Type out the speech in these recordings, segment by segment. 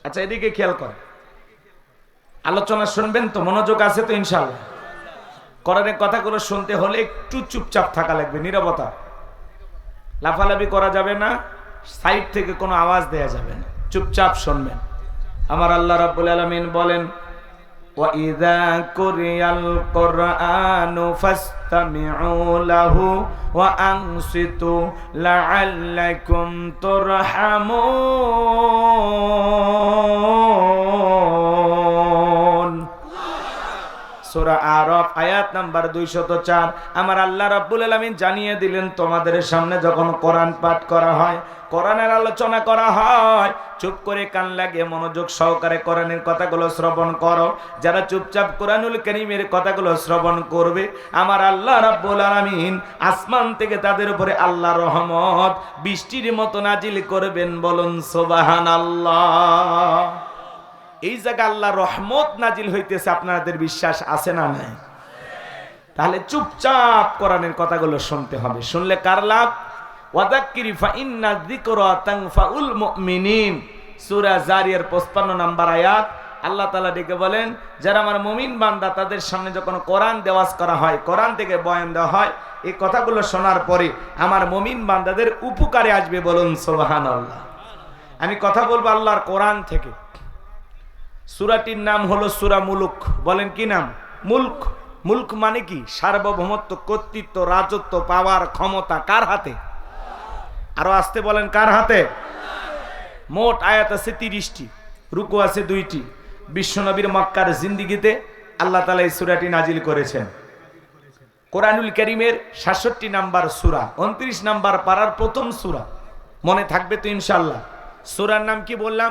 আচ্ছা, এদিকে খেয়াল কর, আলোচনা শুনবেন তো, মনোযোগ আছে তো ইনশাআল্লাহ? কোরআনের কথাগুলো শুনতে হলে একটু চুপচাপ থাকা লাগবে, নীরবতা, লাফালাফি করা যাবে না, সাইড থেকে কোনো আওয়াজ দেয়া যাবে না, চুপচাপ শুনবেন। আমার আল্লাহ রাব্বুল আলামিন বলেন, وَإِذَا قُرِئَ الْقُرْآنُ فَاسْتَمِعُوا لَهُ وَأَنصِتُوا لَعَلَّكُمْ تُرْحَمُونَ। সূরা আরাফ আয়াত নাম্বার 204। আমার আল্লাহ রাব্বুল আলামিন জানিয়ে দিলেন, তোমাদের সামনে যখন কোরআন পাঠ করা হয়, কোরআনের আলোচনা করা হয়, চুপ করে কান লাগিয়ে মনোযোগ সহকারে কোরআনের কথাগুলো শ্রবণ করো। যারা চুপচাপ কোরআনুল কারীমের কথাগুলো শ্রবণ করবে, আমার আল্লাহ রাব্বুল আলামিন আসমান থেকে তাদের উপরে আল্লাহর রহমত বৃষ্টির মতো নাজিল করবেন। বলুন সুবহানাল্লাহ। এই জায়গায় আল্লাহর রহমত নাজিল হইতেছে, আপনাদের বিশ্বাস আছে না নাই? তাহলে চুপচাপ কোরআনের কথাগুলো শুনতে হবে। শুনলে কার লাভ? ওয়াযাক্কির ফাইন্না যিকরা তানফাউল মুমিনিন। সূরা জারিয়ার 55 নম্বর আয়াত। আল্লাহ তাআলা ডেকে বলেন, যারা আমার মুমিন বান্দা, তাদের সামনে যখন কোরআন দেওয়াজ করা হয়, কোরআন থেকে বয়ান দেওয়া হয়, এই কথাগুলো শোনার পরে আমার মুমিন বান্দাদের উপকারে আসবে। বলুন সুবহানাল্লাহ। আমি কথা বলবো আল্লাহর কোরআন থেকে। সূরাটির নাম হলো সূরা মুলক। বলেন কি নাম? মুলক। মুলক মানে কি? সার্বভৌমত্ব, কর্তৃত্ব, রাজত্ব, পাওয়ার, ক্ষমতা কার হাতে? আরো আসতে বলেন, কার হাতে? মোট আয়াত আছে 30টি, রুকু আছে 2টি। বিশ্বনবীর মক্কার জিন্দেগিতে আল্লাহ তাআলা এই সূরাটি নাজিল করেছেন। কোরআনুল কারীমের 66 নাম্বার সূরা, 29 নাম্বার পারার প্রথম সূরা। মনে থাকবে তো ইনশাআল্লাহ? সূরার নাম কি বললাম?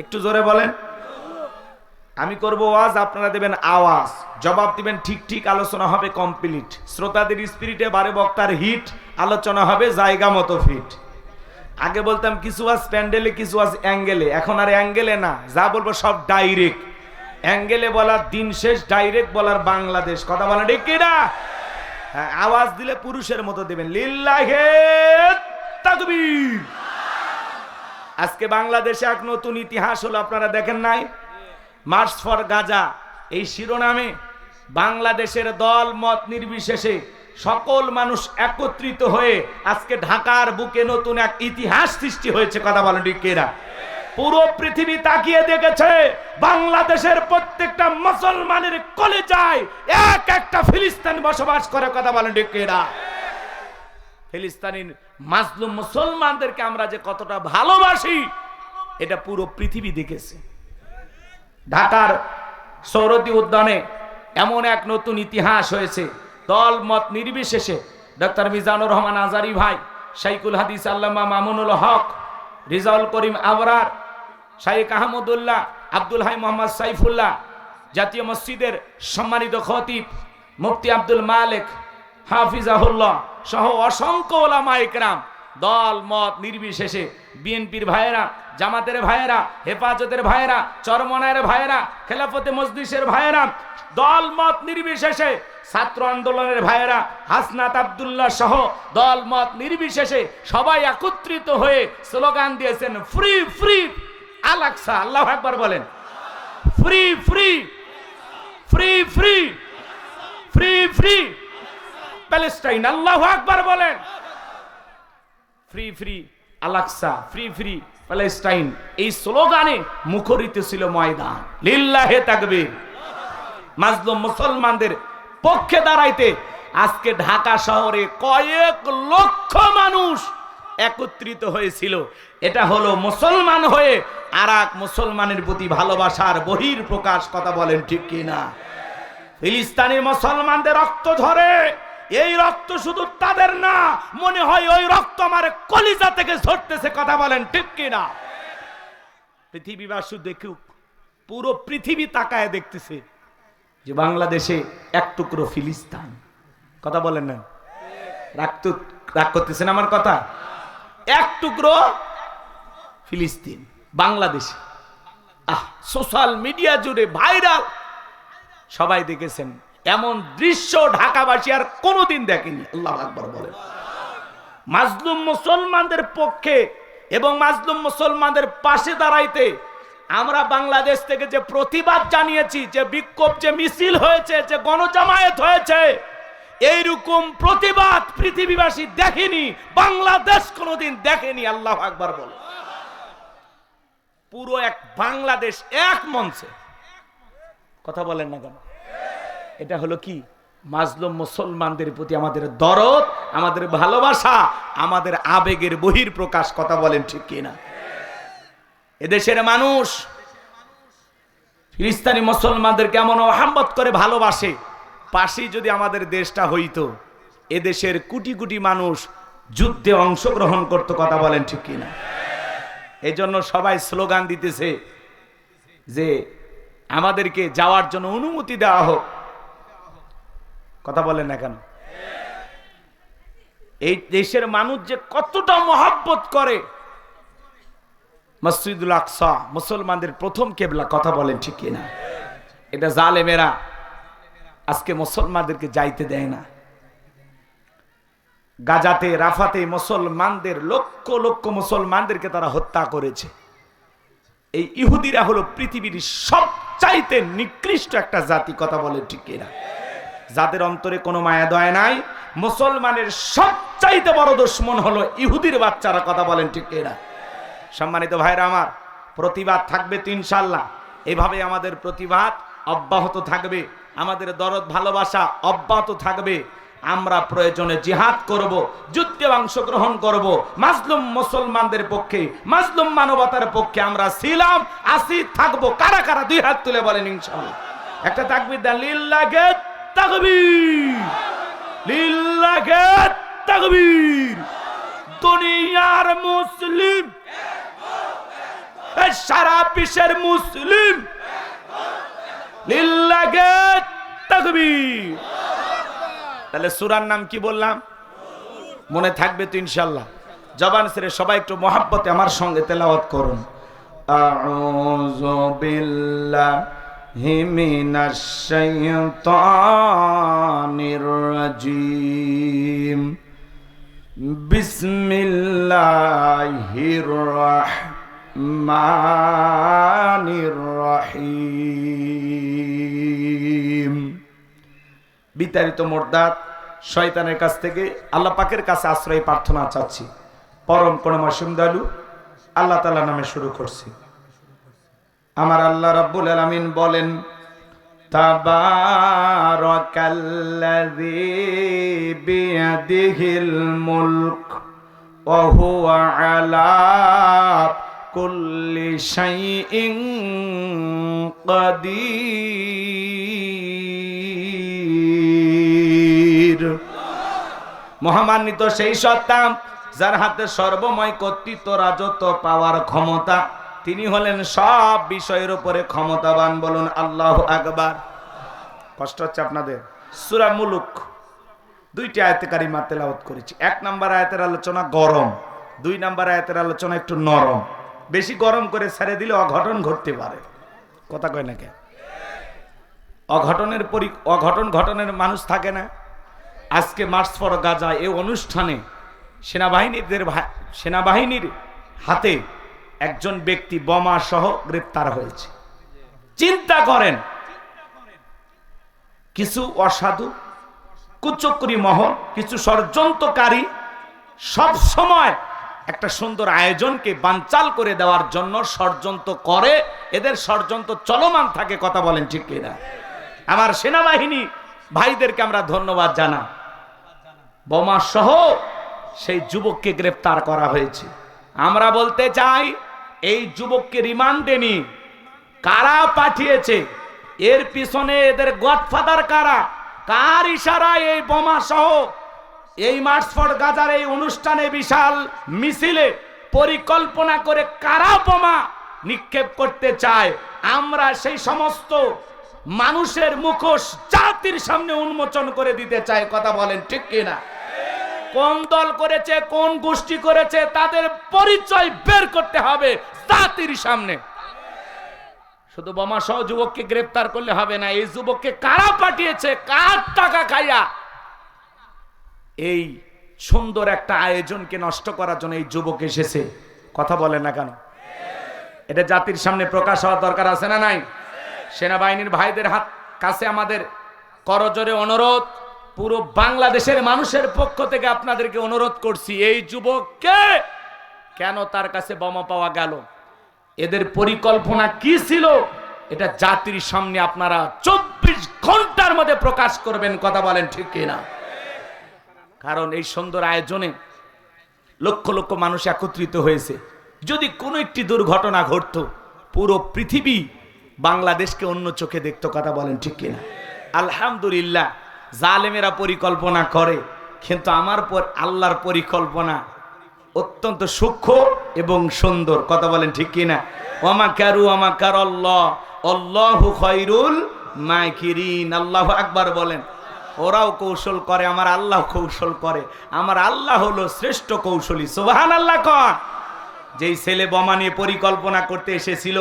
একটু জোরে বলেন। আমি করব ওয়াজ, আপনারা দেবেন আওয়াজ, জবাব দিবেন ঠিক ঠিক, আলোচনা হবে কমপ্লিট। শ্রোতাদের স্পিরিটে বারে বক্তার হিট, আলোচনা হবে জায়গা মতো ফিট। আগে বলতাম কিছু আজ প্যান্ডেলে, কিছু আজ অ্যাঙ্গেলে, এখন আর অ্যাঙ্গেলে না, যা বলবো সব ডাইরেক্ট। অ্যাঙ্গেলে বলার দিন শেষ, ডাইরেক্ট বলার বাংলাদেশ। কথা বলেন ঠিক কি না? হ্যাঁ, আওয়াজ দিলে পুরুষের মতো দেবেন, লিল্লাহে তাকবীর। আজকে বাংলাদেশে এক নতুন ইতিহাস হলো, আপনারা দেখেন নাই? মার্চ ফর গাজা এই শিরোনামে বাংলাদেশের দল মত নির্বিশেষে সকল মানুষ একত্রিত হয়ে আজকে ঢাকার বুকে নতুন এক ইতিহাস সৃষ্টি হয়েছে। কথা বলেন ঠিক কিনা? পুরো পৃথিবী তাকিয়ে দেখেছে, বাংলাদেশের প্রত্যেকটা মুসলমানের কলিজায় এক একটা ফিলিস্তিন বসবাস করে। কথা বলেন ঠিক কিনা? ফিলিস্তিনের মাজলুম মুসলমানদেরকে আমরা যে কতটা ভালোবাসি, এটা পুরো পৃথিবী দেখেছে। ঢাকার সৌরদী উদ্যানে এমন এক নতুন ইতিহাস হয়েছে, দল মত নির্বিশেষে ডক্টর মিজানুর রহমান আজারি ভাই, শাইখুল হাদিস আল্লামা মামুনুল হক, রিজাউল করিম আবরার, শাইখ আহমদুল্লাহ, আব্দুল হাই মোহাম্মদ সাইফুল্লাহ, জাতীয় মসজিদের সম্মানিত খতিব মুফতি আব্দুল মালিক হাফিজাহুল্লাহ সহ অসংখ্য ওলামায়ে কেরাম, দল মত নির্বিশেষে, বিএনপির ভাইয়েরা, জামাতের ভাইয়েরা, হেফাজতের ভাইয়েরা, চরমনায়ের ভাইয়েরা, খেলাফতে মজলিসের ভাইয়েরা, দল মত নির্বিশেষে, ছাত্র আন্দোলনের ভাইয়েরা, হাসনাত আব্দুল্লাহ সহ দল মত নির্বিশেষে সবাই একত্রিত হয়ে স্লোগান দিয়েছেন, ফ্রি ফ্রি আল আকসা। আল্লাহু আকবার বলেন। Free free free free free free Palestine. আল্লাহু আকবার বলেন। ফ্রি ফ্রি আল আকসা, ফ্রি ফ্রি প্যালেস্টাইন, এই স্লোগানে মুখরিত ছিল ময়দান। লিল্লাহে তাকবীর। মাজলুম মুসলমানদের পক্ষে দাঁড়াইতে আজকে ঢাকা শহরে কয়েক লক্ষ মানুষ একত্রিত হয়েছিল। এটা হলো মুসলমান হয়ে আর এক মুসলমানের প্রতি ভালোবাসার বহির প্রকাশ। কথা বলেন ঠিক কিনা? ফিলিস্তিনি মুসলমানদের রক্ত ঝরে, এই রক্ত শুধু তাদের না, মনে হয় ওই রক্ত আমার কলিজা থেকে ঝরতেছে। কথা বলেন ঠিক কিনা? পৃথিবীবাসী দেখুক, পুরো পৃথিবী তাকায় দেখতেছে যে বাংলাদেশে এক টুকরো ফিলিস্তিন। কথা বলেন না? রাগ করতেছেন আমার কথা? এক টুকরো ফিলিস্তিন বাংলাদেশে। সোশ্যাল মিডিয়া জুড়ে ভাইরাল, সবাই দেখেছেন। এমন দৃশ্য ঢাকাবাসী আর কোনোদিন দেখেনি। আল্লাহু আকবার বলেন। মাজলুম মুসলমানদের পক্ষে এবং মাজলুম মুসলমানদের পাশে দাঁড়াইতে আমরা বাংলাদেশ থেকে যে প্রতিবাদ জানিয়েছি, যে বিক্ষোভ, যে মিছিল হয়েছে, যে গণজামায়াত হয়েছে, এইরকম প্রতিবাদ পৃথিবীবাসী দেখেনি, বাংলাদেশ কোনোদিন দেখেনি। আল্লাহু আকবার বল। পুরো এক বাংলাদেশ এক মঞ্চে, কথা বলেন না কেন? এটা হলো কি? মাজলুম মুসলমানদের প্রতি আমাদের দরদ, আমাদের ভালোবাসা, আমাদের আবেগের বহির প্রকাশ। কথা বলেন ঠিক কিনা? এদেশের মানুষ ফিলিস্তিনি মুসলমানদের কেমন মহব্বত করে ভালোবাসে। পাশেই যদি আমাদের দেশটা হইতো, এদেশের কোটি কোটি মানুষ যুদ্ধে অংশগ্রহণ করত। কথা বলেন ঠিক কিনা? এই জন্য সবাই স্লোগান দিতেছে যে আমাদেরকে যাওয়ার জন্য অনুমতি দেওয়া হোক। কথা বলেন না কেন? এই দেশের মানুষ যে কতটা মহব্বত করে। মসজিদুল আকসা মুসলমানদের প্রথম কেবলা। কথা বলেন ঠিক কিনা? এটা জালেমেরা আজকে মুসলমানদেরকে যাইতে দেয় না। গাজাতে, রাফাতে মুসলমানদের লক্ষ লক্ষ মুসলমানদেরকে তারা হত্যা করেছে। এই ইহুদিরা হলো পৃথিবীর সবচাইতে নিকৃষ্ট একটা জাতি। কথা বলেন ঠিক কিনা? যাদের অন্তরে কোনো মায়া দয়া নাই। মুসলমানের সবচাইতে বড় দুশমন হলো ইহুদির বাচ্চারা। কথা বলেন ঠিক কিনা? সম্মানিত ভাইরা আমার, প্রতিবাদ থাকবে তো ইনশাআল্লাহ। এভাবে আমাদের প্রতিবাদ অব্যাহত থাকবে, আমাদের দরদ ভালোবাসা অব্যাহত থাকবে। আমরা প্রয়োজনে জিহাদ করব, যুদ্ধে অংশগ্রহণ করব। মাজলুম মুসলমানদের পক্ষে, মাজলুম মানবতার পক্ষে আমরা ছিলাম, আছি, থাকবো। কারা কারা দুই হাত তুলে বলেন ইনশাআল্লাহ। একটা তাকবীর দেন। লিল্লাহি তাকবীর, লিল্লাহি তাকবীর। দুনিয়ার মুসলিম, সারা বিশ্বের মুসলিম, লিল্লাহি তাকবীর। তাহলে সূরার নাম কি বললাম? মনে থাকবে তো ইনশাআল্লাহ। জবান ছেড়ে সবাই একটু মহব্বতে আমার সঙ্গে তেলাওয়াত করুন। আউযু বিল্লাহি মিনাশ শাইতানির রাজীম। বিসমিল্লাহির রাহমানির রহিম। বিতাড়িত মোরদাদ শয়তানের কাছ থেকে আল্লাহ পাকের কাছে আশ্রয় প্রার্থনা চাচ্ছি। পরম করুণাময় দয়ালু আল্লাহ তাআলার নামে শুরু করছি। আমার আল্লাহ রাব্বুল আলামিন বলেন, তাবারাকাল্লাযী বিয়াদিহিল মুলক ওয়া হুয়া আলা কুল্লি শাইইন কাদির। মহামান্বিত সেই সত্তা যার হাতে সর্বময় কর্তৃত্ব, রাজত্ব, পাওয়ার ক্ষমতা। তিনি হলেন সব বিষয়ের উপরে ক্ষমতাবান। বলুন আল্লাহু আকবার। কষ্ট হচ্ছে আপনাদের? সূরা মুলুক দুইটি আয়াতে কারিমা তেলাওয়াত করেছি। এক নাম্বার আয়াতের আলোচনা গরম, দুই নাম্বার আয়াতের আলোচনা একটু নরম। বেশি গরম করে ছেড়ে দিলে অঘটন ঘটতে পারে। কথা কয় না কেন? অঘটন ঘটনের মানুষ থাকে না। আজকে মার্চ ফর গাজা এই অনুষ্ঠানে সেনাবাহিনীর হাতে একজন ব্যক্তি বোমা সহ গ্রেফতার হয়েছে। চিন্তা করেন, কিছু অসাধু কুচক্রী মহল, কিছু ষড়যন্ত্রকারী সব সময় একটা সুন্দর আয়োজনকে বানচাল করে দেওয়ার জন্য ষড়যন্ত্র করে। এদের ষড়যন্ত্র চলমান থাকে। কথা বলেন ঠিক কিনা? আমার সেনাবাহিনী ভাইদেরকে আমরা ধন্যবাদ জানাই। বোমা সহ সেই যুবককে গ্রেফতার করা হয়েছে। আমরা বলতে চাই, এই যুবককে রিমান্ডে নি কারা পাঠিয়েছে, এর পিছনে এদের গডফাদার কারা, কার ইশারায় এই বোমা সহ এই মার্চ ফর গাজার এই অনুষ্ঠানে বিশাল মিছিলে পরিকল্পনা করে কারা বোমা নিক্ষেপ করতে চায়, আমরা সেই সমস্ত মানুষের মুখোশ জাতির সামনে উন্মোচন করে দিতে চাই। কথা বলেন ঠিক কিনা? কোন দল করেছে, কোন গোষ্ঠী করেছে, তাদের পরিচয় বের করতে হবে জাতির সামনে। শুধু বোমা সহ যুবককে গ্রেফতার করলে হবে না। এই যুবককে কারা পাঠিয়েছে, কার টাকা খাইয়া এই সুন্দর একটা আয়োজনকে নষ্ট করার জন্য এই যুবক এসেছে। কথা বলে না কেন? এটা জাতির সামনে প্রকাশ হওয়া দরকার আছে না নাই? সেনাবাহিনীর ভাইদের হাত কাছে আমাদের করজোরে অনুরোধ, পুরো বাংলাদেশের মানুষের পক্ষ থেকে আপনাদেরকে অনুরোধ করছি, এই যুবককে কেন তার কাছে বোমা পাওয়া গেল, এদের পরিকল্পনা কি ছিল, এটা জাতির সামনে আপনারা 24 ঘন্টার মধ্যে প্রকাশ করবেন। কথা বলেন ঠিক কিনা? কারণ এই সুন্দর আয়োজনে লক্ষ লক্ষ মানুষ একত্রিত হয়েছে। যদি কোনো একটি দুর্ঘটনা ঘটতো, পুরো পৃথিবী বাংলাদেশকে অন্য চোখে দেখতো। কথা বলেন ঠিক কিনা? আলহামদুলিল্লাহ, জালেমেরা পরিকল্পনা করে, কিন্তু আমার পর আল্লাহর পরিকল্পনা অত্যন্ত সূক্ষ্ম এবং সুন্দর। কথা বলেন ঠিক কিনা? ওয়া কারু ওয়া কারাল্লাহ আল্লাহু খায়রুল মাকিরিন। আল্লাহু আকবার বলেন। ওরাও কৌশল করে, আমার আল্লাহ কৌশল করে, আমার আল্লাহ হলো শ্রেষ্ঠ কৌশলী। সুবহানাল্লাহ কন। যেই ছেলে বোমা নিয়ে পরিকল্পনা করতে এসেছিল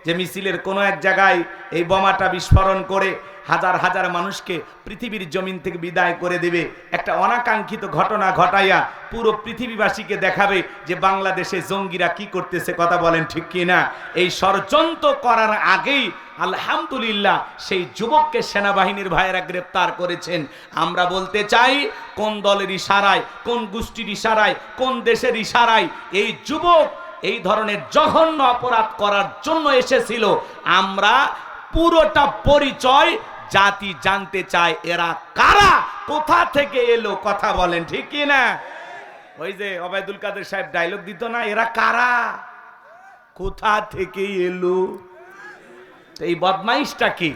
যে মিছিলের কোনো এক জায়গায় এই বোমাটা বিস্ফোরণ করে হাজার হাজার মানুষকে পৃথিবীর জমিন থেকে বিদায় করে দেবে, একটা অনাকাঙ্ক্ষিত ঘটনা ঘটাইয়া পুরো পৃথিবীবাসীকে দেখাবে যে বাংলাদেশে জঙ্গিরা কি করতেছে। কথা বলেন ঠিক কিনা? এই ষড়যন্ত্র করার আগেই আলহামদুলিল্লাহ সেই যুবককে সেনাবাহিনীর ভাইয়েরা গ্রেপ্তার করেছেন। আমরা বলতে চাই, কোন দলের ইশারায়, কোন গোষ্ঠীর ইশারায়, কোন দেশের ইশারায় এই যুবক এই ধরনের জঘন্য অপরাধ করার জন্য এসেছিল? আমরা পুরোটা পরিচয় জাতি জানতে চায়, এরা কারা, কোথা থেকে এলো। কথা বলেন ঠিক কি না? ওই যে ওবায়দুল কাদের সাহেব ডায়লগ দিত না, এরা কারা, কোথা থেকে এলো। এই বদমাইশটা কি,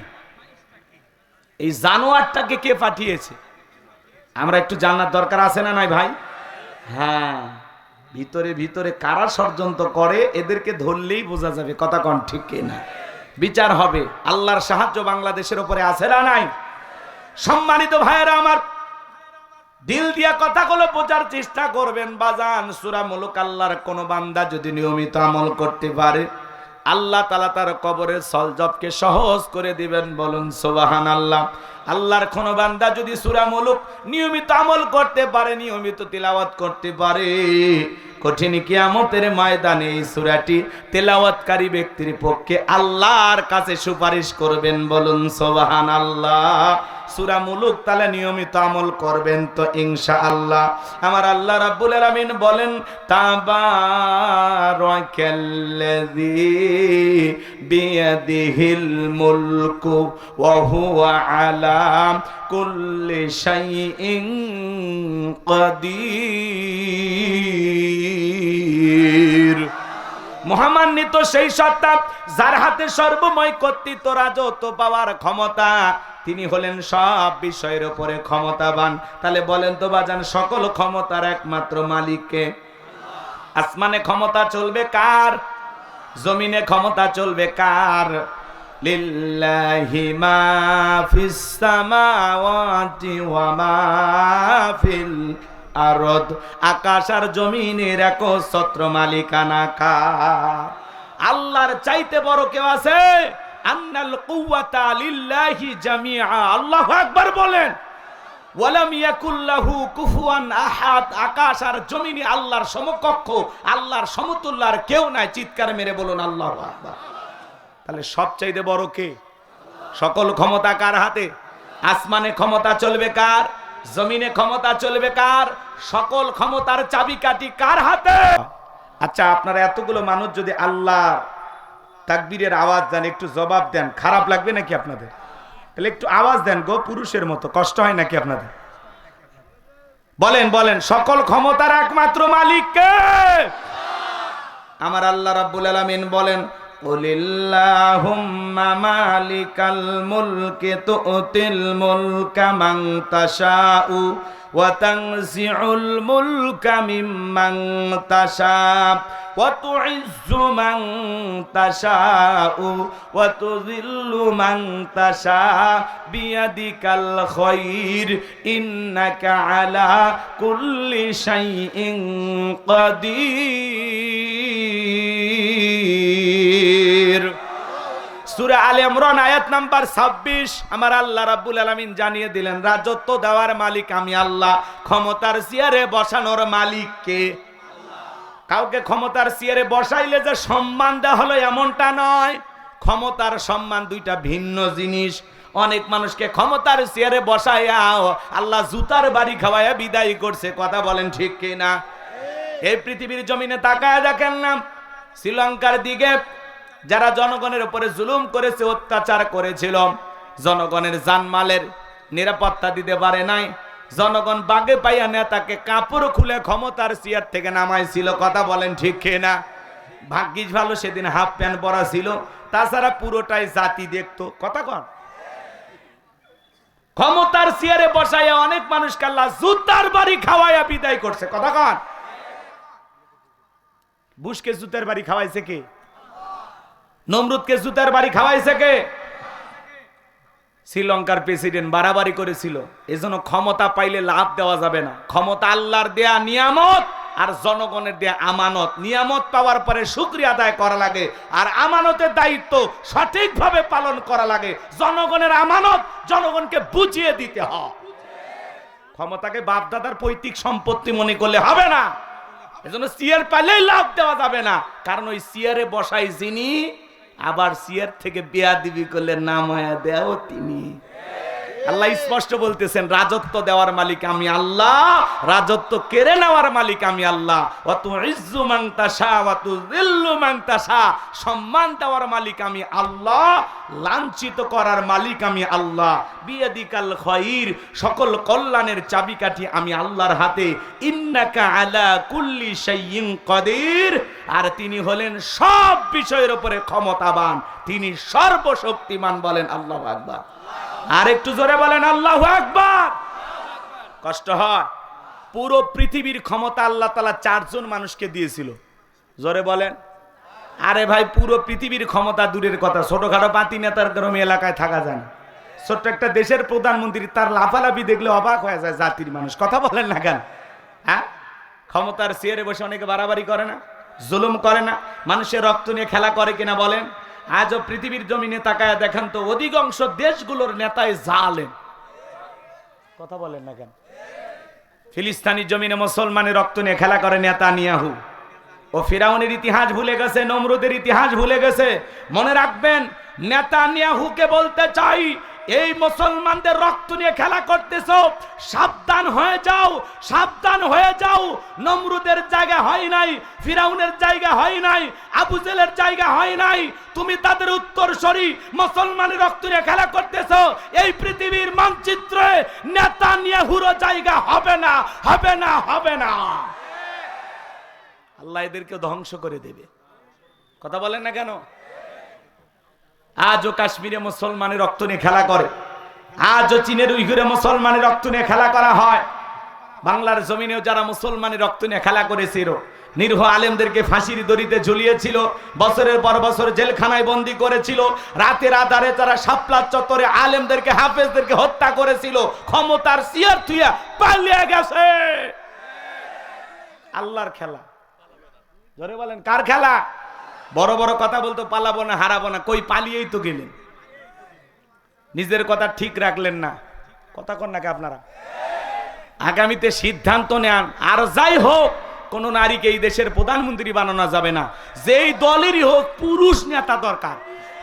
এই জানোয়ারটাকে কে পাঠিয়েছে? আমরা একটু জানার দরকার আছে না নাই ভাই? হ্যাঁ, ভিতরে ভিতরে কারা ষড়যন্ত্র করে এদেরকে ধরলেই বোঝা যাবে। কথা কন ঠিক কিনা? বিচার হবে। আল্লাহর সাহায্য বাংলাদেশের উপরে আছে না নাই? সম্মানিত ভাইয়েরা আমার, দিল দিয়া কথাগুলো বোঝার চেষ্টা করবেন। বাজান, সূরা মুলক আল্লাহর কোন বান্দা যদি নিয়মিত আমল করতে পারে, আল্লাহ তাআলা তার কবরের সলজবকে সহজ করে দিবেন। বলুন সুবহানাল্লাহ। আল্লাহর কোন বান্দা যদি সূরা মুলক নিয়মিত আমল করতে পারে, নিয়মিত তিলাওয়াত করতে পারে, কঠিন কিয়ামতের ময়দানে এই সূরাটি তেলাওয়াতকারী ব্যক্তির পক্ষে আল্লাহর কাছে সুপারিশ করবেন। বলুন সুবহানাল্লাহ। সূরা মুলক তাহলে নিয়মিত আমল করবেন তো ইনশাআল্লাহ। আমার আল্লাহ রাব্বুল আলামিন বলেন, তাবারাকাল্লাযী বিয়াদিহিল মুলকু ওয়া হুয়া আলা কুল্লি শাইইন কাদির। মহামান্বিত সেই সত্তা যার হাতে সর্বময় কর্তৃত্ব, রাজত্ব পাওয়ার ক্ষমতা, তিনি হলেন সব বিষয়ের উপরে ক্ষমতাবান। তাহলে বলেন তো বাজান, সকল ক্ষমতার একমাত্র মালিককে? আসমানে ক্ষমতা চলবে কার? জমিনে ক্ষমতা চলবে কার? লিল্লাহি মা ফিস সামাওয়াতি ওয়া মা ফিল আরদ। আকাশ আর জমিনের একচ্ছত্র মালিকানা কার? আল্লাহর চাইতে বড় কেউ আছে? আন্নাল কুওয়াতা লিল্লাহি জামিআ। আল্লাহু আকবার বলেন। ওয়ালাম ইয়াকুল লাহু কুফুয়ান আহাদ। আকাশ আর জমিনে আল্লাহর সমকক্ষ, আল্লাহর সমতুল্য আর কেউ নাই। চিৎকার মেরে বলুন আল্লাহু আকবার। তাহলে সবচাইতে বড় কে? সকল ক্ষমতা কার হাতে? আসমানে ক্ষমতা চলবে কার? জমিনে ক্ষমতা চলবে কার? সকল ক্ষমতার চাবিকাঠি কার হাতে? আচ্ছা, আপনারা এতগুলো মানুষ যদি আল্লাহ তাকবীরের আওয়াজ দেন, একটু জবাব দেন, খারাপ লাগবে নাকি আপনাদের? তাহলে একটু আওয়াজ দেন গো, পুরুষের মতো। কষ্ট হয় নাকি আপনাদের? বলেন বলেন, সকল ক্ষমতার একমাত্র মালিক কে? আমার আল্লাহ রাব্বুল আলামিন বলেন, কুলিল্লাহুম্মা মালিকাল মুলকি তুতিল মুলকা মান তাশাউ ওয়া তানজিউল মুলকা মিম্মান তাশা ওয়া তুইজ্জু মান তাশাউ ওয়া তুযিল্লু মান তাশা বিয়াদিকাল খায়র ইন্নাকা আলা কুল্লি শাইইন কাদির। সূরা আলে ইমরান আয়াত নাম্বার 26। আমার আল্লাহ রাব্বুল আলামিন জানিয়ে দিলেন, রাজত্ব দেওয়ার মালিক আমি আল্লাহ, ক্ষমতার চেয়ারে বসানোর মালিক কে? কাউকে ক্ষমতার চেয়ারে বসাইলে যে সম্মান দেওয়া হলো এমনটা নয়। ক্ষমতার সম্মান দুইটা ভিন্ন জিনিস। অনেক মানুষকে ক্ষমতার চেয়ারে বসাইয়া আল্লাহ জুতার বাড়ি খাওয়াইয়া বিদায় করছে। কথা বলেন ঠিক কিনা? এই পৃথিবীর জমিনে তাকায় দেখেন না, শ্রীলঙ্কার দিকে যারা জনগণের উপরে জুলুম করেছে, অত্যাচার করেছিল, জনগণের জানমালের নিরাপত্তা দিতে পারে নাই, জনগণ বাগে পাইয়া নেতাকে কাপড় খুলে ক্ষমতার চেয়ার থেকে নামাইছিল। কথা বলেন ঠিক কিনা? ভাগ্যিস ভালো সেদিন হাফ প্যান্ট পরা ছিল, তাছাড়া পুরোটাই জাতি দেখতো। কথা কন। ক্ষমতার চেয়ারে বসাইয়া অনেক মানুষকে আল্লাহ জুতার বাড়ি খাওয়াইয়া বিদায় করছে। কথা কন। বুশকে জুতার বাড়ি খাওয়াইছে কে? নমরুদকে জুতার বাড়ি খাওয়াইছে কে? শ্রীলঙ্কার প্রেসিডেন্ট বাড়াবাড়ি করেছিল। এজন্য ক্ষমতা পাইলে লাভ দেওয়া যাবে না। ক্ষমতা আল্লাহর দেয়া নিয়ামত আর জনগণের দেয়া আমানত। নিয়ামত পাওয়ার পরে শুকরিয়া আদায় করা লাগে, আর আমানতের দায়িত্ব সঠিকভাবে পালন করা লাগে। জনগণের আমানত জনগণকে বুঝিয়ে দিতে হয়। ক্ষমতাকে বাপদাদার পৈতৃক সম্পত্তি মনে করলে হবে না। এজন্য চেয়ার পাইলেই লাভ দেওয়া যাবে না, কারণ ওই চেয়ারে বসাই যিনি, আবার চেয়ার থেকে বেয়াদবি করলে নামায়া দেও তিনি। আল্লাহ স্পষ্ট বলতেছেন, রাজত্ব দেওয়ার মালিক আমি আল্লাহ, রাজত্ব কেড়ে নেওয়ার মালিক আমি আল্লাহ। ওয়াতু ইজ্জু মান তাশা ওয়াতু যিল্লু মান তাশা, সম্মান দেওয়ার মালিক আমি আল্লাহ, লাঞ্ছিত করার মালিক আমি আল্লাহ। বিয়াদিকাল খায়র, সকল কল্যাণের চাবিকাঠি আমি আল্লাহর হাতে। ইন্নাকা আলা কুল্লি শাইইন কাদির, আর তিনি হলেন সব বিষয়ের উপরে ক্ষমতাবান, তিনি সর্বশক্তিমান। বলেন আল্লাহু আকবার। আর একটু জোরে বলেন আল্লাহু আকবার। কষ্ট হয়। পুরো পৃথিবীর ক্ষমতা আল্লাহ তাআলা 4 জন মানুষকে দিয়েছিল। জোরে বলেন। আরে ভাই, পুরো পৃথিবীর ক্ষমতা দূরের কথা, ছোটখাটো পাতি নেতার গ্রামে এলাকায় থাকা যায় না। ছোট্ট একটা দেশের প্রধানমন্ত্রী, তার লাফালাফি দেখলে অবাক হয়ে যায় জাতির মানুষ। কথা বলেন না কেন? হ্যাঁ, ক্ষমতার চেয়ারে বসে অনেকে বাড়াবাড়ি করে না, জুলুম করে না, মানুষের রক্ত নিয়ে খেলা করে কিনা বলেন? আজও পৃথিবীর জমিনে তাকায় দেখেন তো, অধিকাংশ দেশগুলোর নেতাই জালেম। কথা বলেন না কেন? ফিলিস্তিনি জমিনে মুসলমানের রক্ত নিয়ে খেলা করে নেতানিয়াহু। ও ফিরাউনের ইতিহাস ভুলে গেছে, নমরুদের ইতিহাস ভুলে গেছে। মনে রাখবেন, নেতানিয়াহুকে বলতে চাই, এই মুসলমানদের রক্ত নিয়ে খেলা করতেছো, সাবধান হয়ে যাও, সাবধান হয়ে যাও। নমরুদের জায়গা হয় নাই, ফিরাউনের জায়গা হয় নাই, আবু জেলের জায়গা হয় নাই। তুমি তাদের উত্তরসূরি, মুসলমানের রক্ত নিয়ে খেলা করতেছো। এই পৃথিবীর মানচিত্রে নেতানিয়াহুর জায়গা হবে না, হবে না, হবে না। আল্লাহ এদেরকে ধ্বংস করে দেবে। কথা বলেন না কেন? আজও কাশ্মীরে মুসলমানের রক্ত নিয়ে খেলা করে, আজও চীনের উইঘুরে মুসলমানের রক্ত নিয়ে খেলা করা হয়। বাংলার জমিনেও যারা মুসলমানের রক্ত নিয়ে খেলা করেছিল, নিরীহ আলেমদেরকে ফাঁসির দড়িতে ঝুলিয়েছিল, বছরের পর বছর জেলখানায় বন্দী করেছিল, রাতের আধারে তারা শাপলা চত্বরে আলেমদেরকে, হাফেজদেরকে হত্যা করেছিল। ক্ষমতার চেয়ার থুইয়া পালিয়ে গেছে। আল্লাহর খেলা। জোরে বলেন, কার খেলা? বড় বড় কথা বলতো, পালাবো না, হারাবো না, কই পালিয়েই তো গেলেন। নিজের কথা ঠিক রাখলেন না। কথা কন নাকি আপনারা? আগামীতে সিদ্ধান্ত নেন। আর যাই হোক, কোন নারীকে এই দেশের প্রধানমন্ত্রী বানানো যাবে না। যেই দলেরই হোক, পুরুষ নেতা দরকার।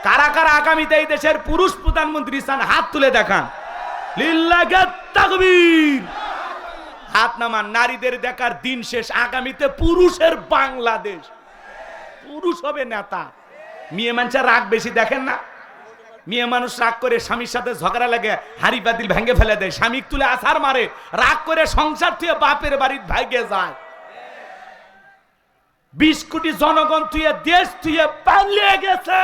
কারা কারা আগামীতে এই দেশের পুরুষ প্রধানমন্ত্রী চান? হাত তুলে দেখান। লিল্লাহি তাকবীর। হাত নামান। নারীদের দেখার দিন শেষ। আগামীতে পুরুষের বাংলাদেশ। পুরুষ হবে নেতা। মেয়ে মানুষের রাগ বেশি দেখেন না? মেয়ে মানুষ রাগ করে স্বামীর সাথে ঝগড়া লাগে, হাড়ি পাতিল ভেঙে ফেলে দেয়, স্বামী তুলে আছাড় মারে, রাগ করে সংসার থেকে বাপের বাড়ির ভাইগে যায়। 20 কোটি জনগণ তুই দেশ তুই পালিয়ে গেছে।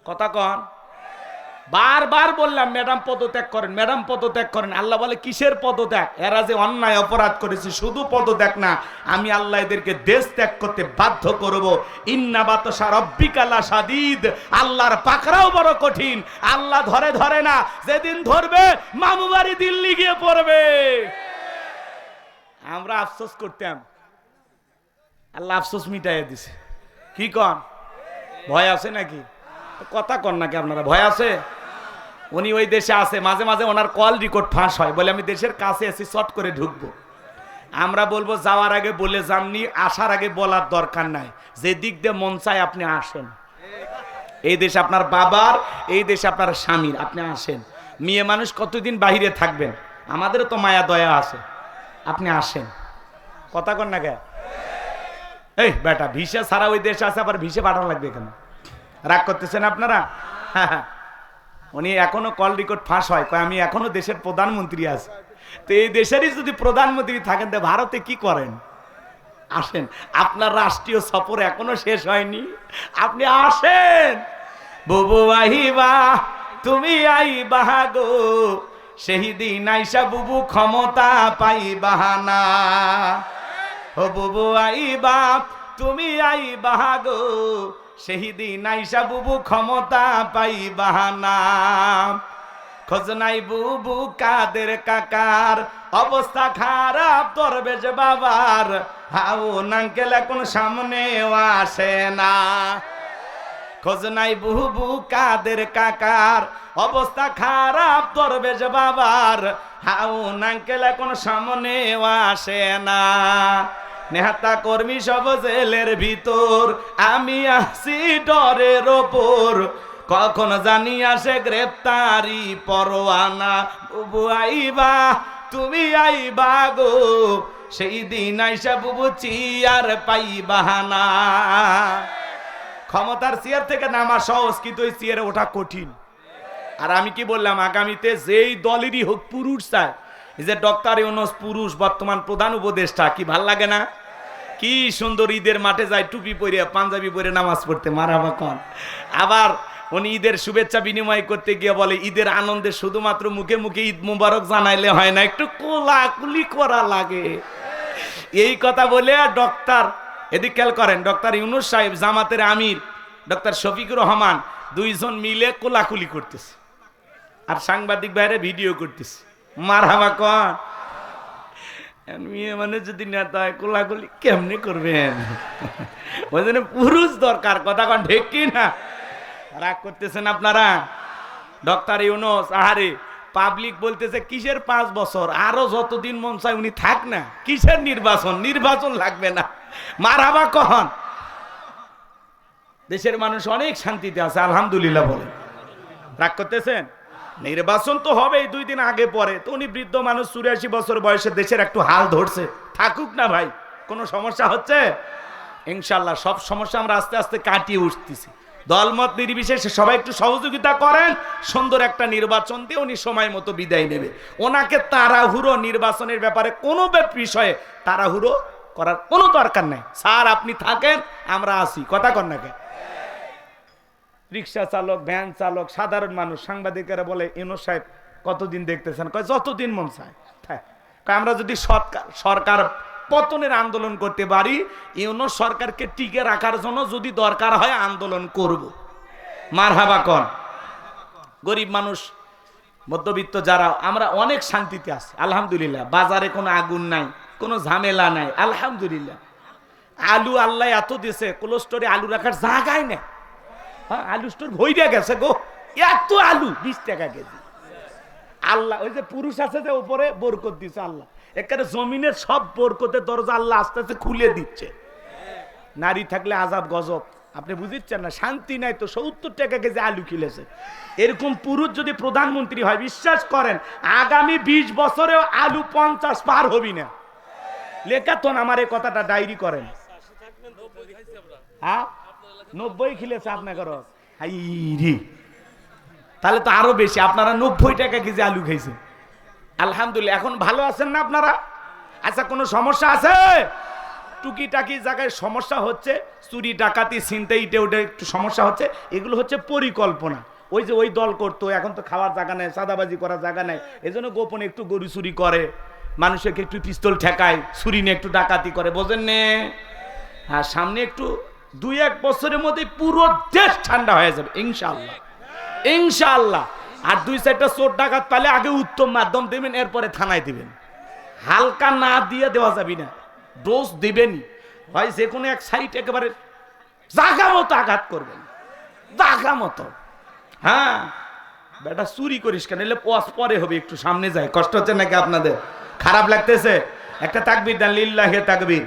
কথা কন। বারবার বললাম, ম্যাডাম পদত্যাগ করেন, ম্যাডাম পদত্যাগ করেন। আল্লাহ বলে, কিসের পদত্যাগ? এরা যে অন্যায় অপরাধ করেছে, শুধু পদত্যাগ না, আমি আল্লাহ এদেরকে দেশ ত্যাগ করতে বাধ্য করব। ইন্না বাতশা রাব্বিকা লাশাদীদ। আল্লাহর পাকড়াও বড় কঠিন। আল্লাহ ধরে ধরে না, যেদিন ধরবে মামু বাড়ি দিল্লি গিয়ে পড়বে। আমরা আফসোস করতাম, আল্লাহ আফসোস মিটাইয়া দিছে। কি কন? ভয় আছে নাকি? কথা কন নাকি আপনারা? ভয় আছে? উনি ওই দেশে আছে, মাঝে মাঝে ওনার কল রেকর্ড ফাঁস হয়, বলে আমি দেশের কাছে আছি, শর্ট করে ঢুকবো। আমরা বলবো যাওয়ার আগে বলে যাননি, আসার আগে বলার দরকার নাই। যে দিক দিয়ে মন চায় আপনি আসেন। এই দেশ আপনার বাবার, এই দেশ আপনার স্বামীর, আপনি আসেন। মেয়ে মানুষ কতদিন বাহিরে থাকবেন, আমাদেরও তো মায়া দয়া আছে, আপনি আসেন। কথা কন না কে? এই বেটা ভিসা ছাড়া ওই দেশে আছে, আবার ভিসা পাঠানো লাগবে কেন? রাগ করতেছেন আপনারা? হ্যাঁ, উনি এখনো কল রেকর্ড ফাঁস হয়, কয় আমি এখনো দেশের প্রধানমন্ত্রী আছি। তো এই দেশেরই যদি প্রধানমন্ত্রী থাকেন তো ভারতে কি করেন? আসেন, আপনার রাষ্ট্রীয় সফর এখনো শেষ হয়নি, আপনি আসেন। বুবু আইবা তুমি আইবা গো, সেই দিন আইসা বুবু ক্ষমতা পাইবা না। ও বুবু আইবা তুমি আইবা গো, সেই দিন আইসা বুবু ক্ষমতা পাইবা না। খোঁজ নাই বুবু কাদের কাকার, অবস্থা খারাপ দরবেশ বাবার, হাউ নাঙ্কেল এখন সামনেও আসে না। খোঁজ নাই বুবু কাদের কাকার, অবস্থা খারাপ দরবেশ বাবার, হাউ নাঙ্কেল এখন সামনেও আসে না। নেতা কর্মী সব জেলের ভিতর, আমি আসি ডরের ওপর, কখন জানি আসে গ্রেপ্তারি পরোয়ানা। বুবু আইবা তুমি আইবা গো, সেই দিন আইসা বুবু চেয়ার পাইবা না। ক্ষমতার চেয়ার থেকে নামা সহজ, কিন্তু ওই চেয়ারে ওঠা কঠিন। আর আমি কি বললাম, আগামীতে যেই দলেরই হোক পুরুষ চায়, এই যে ডক্টর ইউনূস পুরুষ বর্তমান প্রধান উপদেষ্টা, কি ভাল লাগে না? কি সুন্দর ঈদের মাঠে যায় টুপি পরে পাঞ্জাবি পরে নামাজ পড়তে, মারহাবা কন। আবার উনি ঈদের শুভেচ্ছা বিনিময় করতে গিয়ে বলে, ঈদের আনন্দে শুধুমাত্র মুখে মুখে ঈদ মুবারক জানাইলে হয় না, একটু কোলাকুলি করা লাগে। এই কথা বলে ডক্টর, এদিক খেয়াল করেন, ডক্টর ইউনূস সাহেব, জামাতের আমির ডক্টর শফিকুর রহমান, দুইজন মিলে কোলাকুলি করতেছে, আর সাংবাদিক বাইরে ভিডিও করতেছে, মারহাবা কন। মেয়ে মানে যদি নেতা হয় কোলাকুলি কেমনি করবেন? ওই জন্য পুরুষ দরকার, কথা কন ঠিক কি না? রাগ করতেছেন আপনারা? ডক্টর ইউনূস, আহারে পাবলিক বলতেছে কিসের 5 বছর, আরো যতদিন মন চায় উনি থাক না, কিসের নির্বাচন, নির্বাচন লাগবে না, মারহাবা কন। দেশের মানুষ অনেক শান্তিতে আছে, আলহামদুলিল্লাহ বলেন। রাগ করতেছেন? নির্বাচন তো হবে 2 দিন আগে পরে, তো উনি বৃদ্ধ মানুষ, 84 বছর বয়সে, দেশের একটু হাল ধরছে, থাকুক না ভাই, কোনো সমস্যা হচ্ছে? ইনশাল্লাহ সব সমস্যা আমরা আস্তে আস্তে কাটিয়ে উঠতেছি। দলমত নির্বিশেষে সবাই একটু সহযোগিতা করেন, সুন্দর একটা নির্বাচন দিয়ে উনি সময় মতো বিদায় নেবে। ওনাকে তাড়াহুড়ো নির্বাচনের ব্যাপারে কোনো বিষয়ে তাড়াহুড়ো করার কোনো দরকার নাই। স্যার আপনি থাকেন, আমরা আসি, কথা কন না কেন? রিক্সা চালক, ভ্যান চালক, সাধারণ মানুষ, সাংবাদিকেরা বলে ইউনূস সাহেব কতদিন দেখতেছেন? কয় যতদিন মন চায়। আমরা যদি সরকার পতনের আন্দোলন করতে পারি, ইউনূস সরকারকে টিকে রাখার জন্য যদি দরকার হয় আন্দোলন করব, মারহাবা কন। গরিব মানুষ, মধ্যবিত্ত যারা, আমরা অনেক শান্তিতে আছি আলহামদুলিল্লাহ। বাজারে কোনো আগুন নাই, কোনো ঝামেলা নাই আলহামদুলিল্লাহ। আলু আল্লাহ এত দিয়েছে, কোল্ড স্টোরে আলু রাখার জায়গায় নেই। হ্যাঁ, আলু স্টোর ভইরা গেছে গো, এত আলু 20 টাকা কেজি। আল্লাহ ওই যে পুরুষ আছে যে উপরে বরকত দিচ্ছে আল্লাহ, একেবারে জমিনের সব বরকতের দরজা আল্লাহ আস্তে আস্তে খুলে দিচ্ছে। নারী থাকলে আজাব গজব, আপনি বুঝিচ্ছেন না? শান্তি নাই তো 70 টাকা কেজি আলু কিলেছে। এরকম পুরুষ যদি প্রধানমন্ত্রী হয়, বিশ্বাস করেন আগামী 20 বছরেও আলু 50 পার হবি না। লেখাতন আমার এই কথাটা ডায়েরি করেন। হ্যাঁ 90 খিলেছে আপনাকে, তাহলে তো আরো বেশি। আপনারা 90 টাকা কেজি আলু খাইছেন, আলহামদুলিল্লাহ। এখন ভালো আছেন না আপনারা? আচ্ছা কোনো সমস্যা আছে? টুকিটাকি জায়গায় সমস্যা হচ্ছে, চুরি ডাকাতি ছিনতাই ওটা একটু সমস্যা হচ্ছে, এগুলো হচ্ছে পরিকল্পনা। ওই যে ওই দল করতো, এখন তো খাওয়ার জায়গা নাই, সাদাবাজি করার জায়গা নাই, এজন্য গোপনে একটু গরু চুরি করে, মানুষকে একটু পিস্তল ঠেকায়, ছুরি নিয়ে একটু ডাকাতি করে, বোঝেন নে? হ্যাঁ, সামনে একটু 2-1 বছরের মধ্যে পুরো দেশ ঠান্ডা হয়ে যাবে ইনশাআল্লাহ, ইনশাআল্লাহ। আর 2-4টা চোর ডাকাত পালে আগে উত্তম মাধ্যম দেবেন, এরপরে থানায় দিবেন। হালকা না দিয়ে দেওয়া যাবে না, ডোজ দিবেনই। হয় যে কোনো এক সাইড একেবারে জাগা মতো আঘাত করবেন, জাগা মতো। হ্যাঁ বেটা চুরি করিস কেন, এলে পরে হবে, একটু সামনে যায়। কষ্ট হচ্ছে নাকি আপনাদের? খারাপ লাগতেছে? একটা তাকবীর দেন, লিল্লাহে তাকবীর।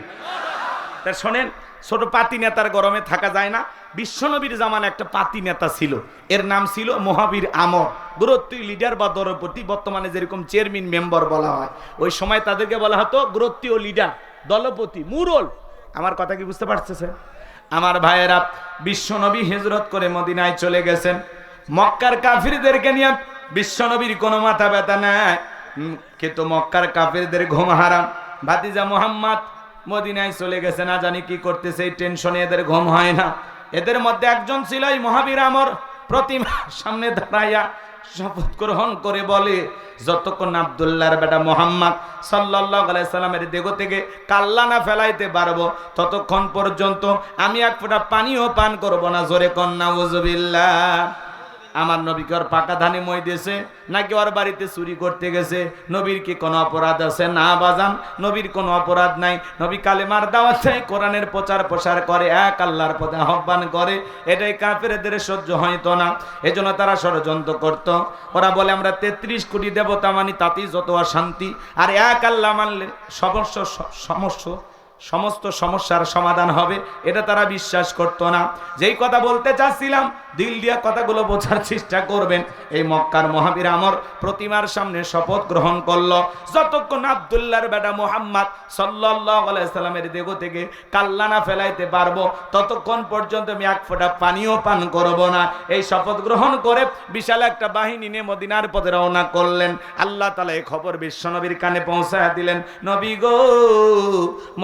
তা শোনেন, ছোট পাতি নেতার গরমে থাকা যায় না। বিশ্বনবীর জামানে একটা পাতি নেতা ছিল, এর নাম ছিল মহাবীর আমর। গুরুত্বীয় লিডার বা দলপতি, বর্তমানে যেরকম চেয়ারম্যান মেম্বার বলা হয়, ওই সময় তাদেরকে বলা হতো গুরুত্বীয় লিডার, দলপতি, মুরল। আমার কথা কি বুঝতে পারতেছে আমার ভাইয়েরা? বিশ্বনবী হিজরত করে মদিনায় চলে গেছেন। মক্কার কাফিরদেরকে নিয়ে বিশ্বনবীর কোনো মাথা ব্যথা নাই, কিন্তু মক্কার কাফিরদের ঘুম হারাম। ভাতিজা মুহাম্মদ মদিনায় চলে গেছে, না জানি কি করতেছে, এই টেনশনে এদের ঘুম হয় না। এদের মধ্যে একজন ছিল এই মহাবীর আমর। প্রতিমার সামনে দাঁড়াইয়া শপথ গ্রহণ করে বলে, যতক্ষণ আব্দুল্লাহর বেটা মুহাম্মদ সাল্লাল্লাহু আলাইহি সাল্লামের দেহ থেকে কাল্লা না ফেলাইতে পারবো, ততক্ষণ পর্যন্ত আমি এক ফোঁটা পানিও পান করব না। জোরে কন্যা নাউযুবিল্লাহ। আমার নবীকে ওর পাকা ধানে মই দিয়েছে নাকি ওর বাড়িতে চুরি করতে গেছে? নবীর কি কোনো অপরাধ আছে? না বাজান, নবীর কোনো অপরাধ নাই। নবী কালেমার দাওয়াত দেয়, কোরআনের প্রচার প্রসার করে, এক আল্লাহর পথে আহ্বান করে। এটাই কাফেরদের সহ্য হয়তো না, এজন্য তারা ষড়যন্ত্র করত। ওরা বলে আমরা 33 কোটি দেবতা মানি, তাতেই যত অশান্তি, আর এক আল্লাহ মানলে সমস্ত সমস্যার সমাধান হবে, এটা তারা বিশ্বাস করতো না। যেই কথা বলতে চাচ্ছিলাম, দিল দিয়া কথাগুলো বোঝার চেষ্টা করবেন। এই মক্কার মহাবীর আমর প্রতিমার সামনে শপথ গ্রহণ করলো, যতক্ষণ আব্দুল্লাহর বেটা মুহাম্মদ সাল্লাল্লাহু আলাইহি সাল্লামের দেহ থেকে কাল্লা না ফেলাইতে পারবো, ততক্ষণ পর্যন্ত আমি এক ফোঁটা পানিও পান করব না। এই শপথ গ্রহণ করে বিশাল একটা বাহিনী নিয়ে মদিনার পথে রওনা করলেন। আল্লাহ তাআলা এই খবর বিশ্বনবীর কানে পৌঁছায়া দিলেন, নবী গো,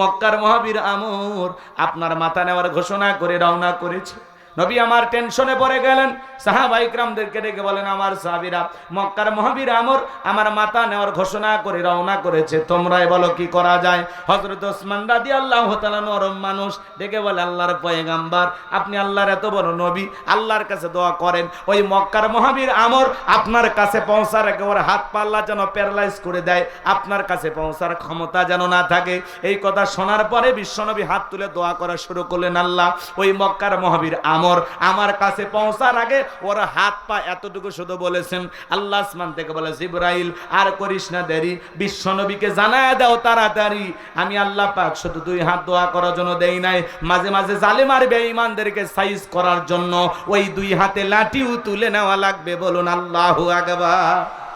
মক্কার মহাবীর আমর আপনার মাথা নেওয়ার ঘোষণা করে রওনা করেছে। নবী আমার টেনশনে পড়ে গেলেন। সাহাবায়ে কিরামদেরকে ডেকে বলেন, আমার সাহাবীরা, মক্কার মহাবীর আমর আমার মাথা নেওয়ার ঘোষণা করে রওনা করেছে, তোমরাই বলো কি করা যায়। হযরত ওসমান রাদিয়াল্লাহু তাআলা নরম মানুষ, ডেকে বলে, আল্লাহর পয়গম্বর, আপনি আল্লাহর এত বড় নবী, আল্লাহর কাছে দোয়া করেন ওই মক্কার মহাবীর আমর আপনার কাছে পৌঁছার আগে ওর হাত পাল্লা যেন প্যারালাইজ করে দেয়, আপনার কাছে পৌঁছার ক্ষমতা যেন না থাকে। এই কথা শোনার পরে বিশ্বনবী হাত তুলে দোয়া করা শুরু করলেন, আল্লাহ ওই মক্কার মহাবীর আমর আমার কাছে পৌঁছার আগে ওর হাত পা এতটুকু শুধু বলেছেন। আল্লাহ আসমান থেকে বলে, জিবরাইল আর করিস না দেরি, বিশ্বনবীকে জানায় দাও তাড়াতাড়ি, আমি আল্লাহ পাক শুধু 2 হাত দোয়া করার জন্য দেই নাই, মাঝে মাঝে জালেম আর বেঈমানদেরকে সাইজ করার জন্য ওই 2 হাতে লাঠিও তুলে নেওয়া লাগবে। বলুন আল্লাহু আকবার।